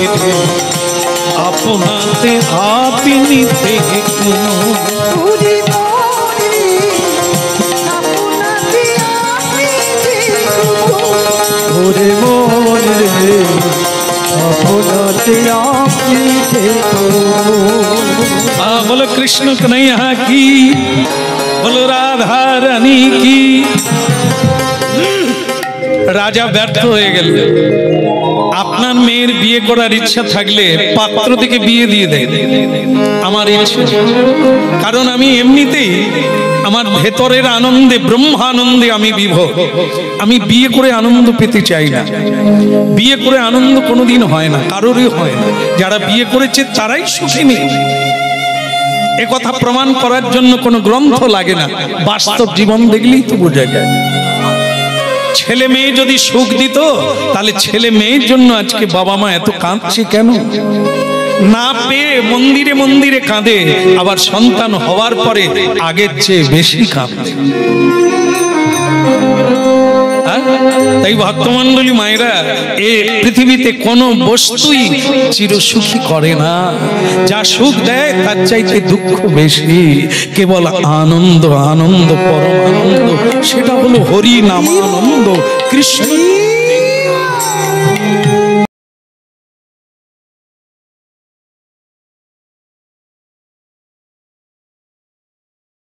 আপনাতে আপনি থেকে ওরে মন রে আপনাতে আপনি থেকো। बोलो कृष्ण कन्हैया की, बोलो राधा रानी की। রাজা ব্যর্থ হয়ে গেল। আপনার মেয়ের বিয়ে করার ইচ্ছা থাকলে পাত্র থেকে বিয়ে দিয়ে দেয়, আমার ইচ্ছা। কারণ আমি এমনিতেই আমার ভেতরের আনন্দে, ব্রহ্মানন্দে আমি বিভোর। আমি বিয়ে করে আনন্দ পেতে চাই না। বিয়ে করে আনন্দ কোনোদিন হয় না, কারোরই হয় না। যারা বিয়ে করেছে তারাই সুখী নেই। একথা প্রমাণ করার জন্য কোনো গ্রন্থ লাগে না, বাস্তব জীবন দেখলেই তো বোঝা যায়। ছেলে মেয়ে যদি সুখ দিত, তাহলে ছেলে মেয়ের জন্য আজকে বাবা মা এত কাঁদছে কেন? না পেয়ে মন্দিরে মন্দিরে কাঁদে, আবার সন্তান হওয়ার পরে আগের চেয়ে বেশি কাঁদে। তাই ভক্তমণ্ডলী মায়েরা, এ পৃথিবীতে কোনো বস্তুই চিরসুখী করে না। যা সুখ দেয় তার চাইতে দুঃখ বেশি। কেবল আনন্দ, আনন্দ, পরম আনন্দ, সেটা হলো হরি নামানন্দ, কৃষ্ণ।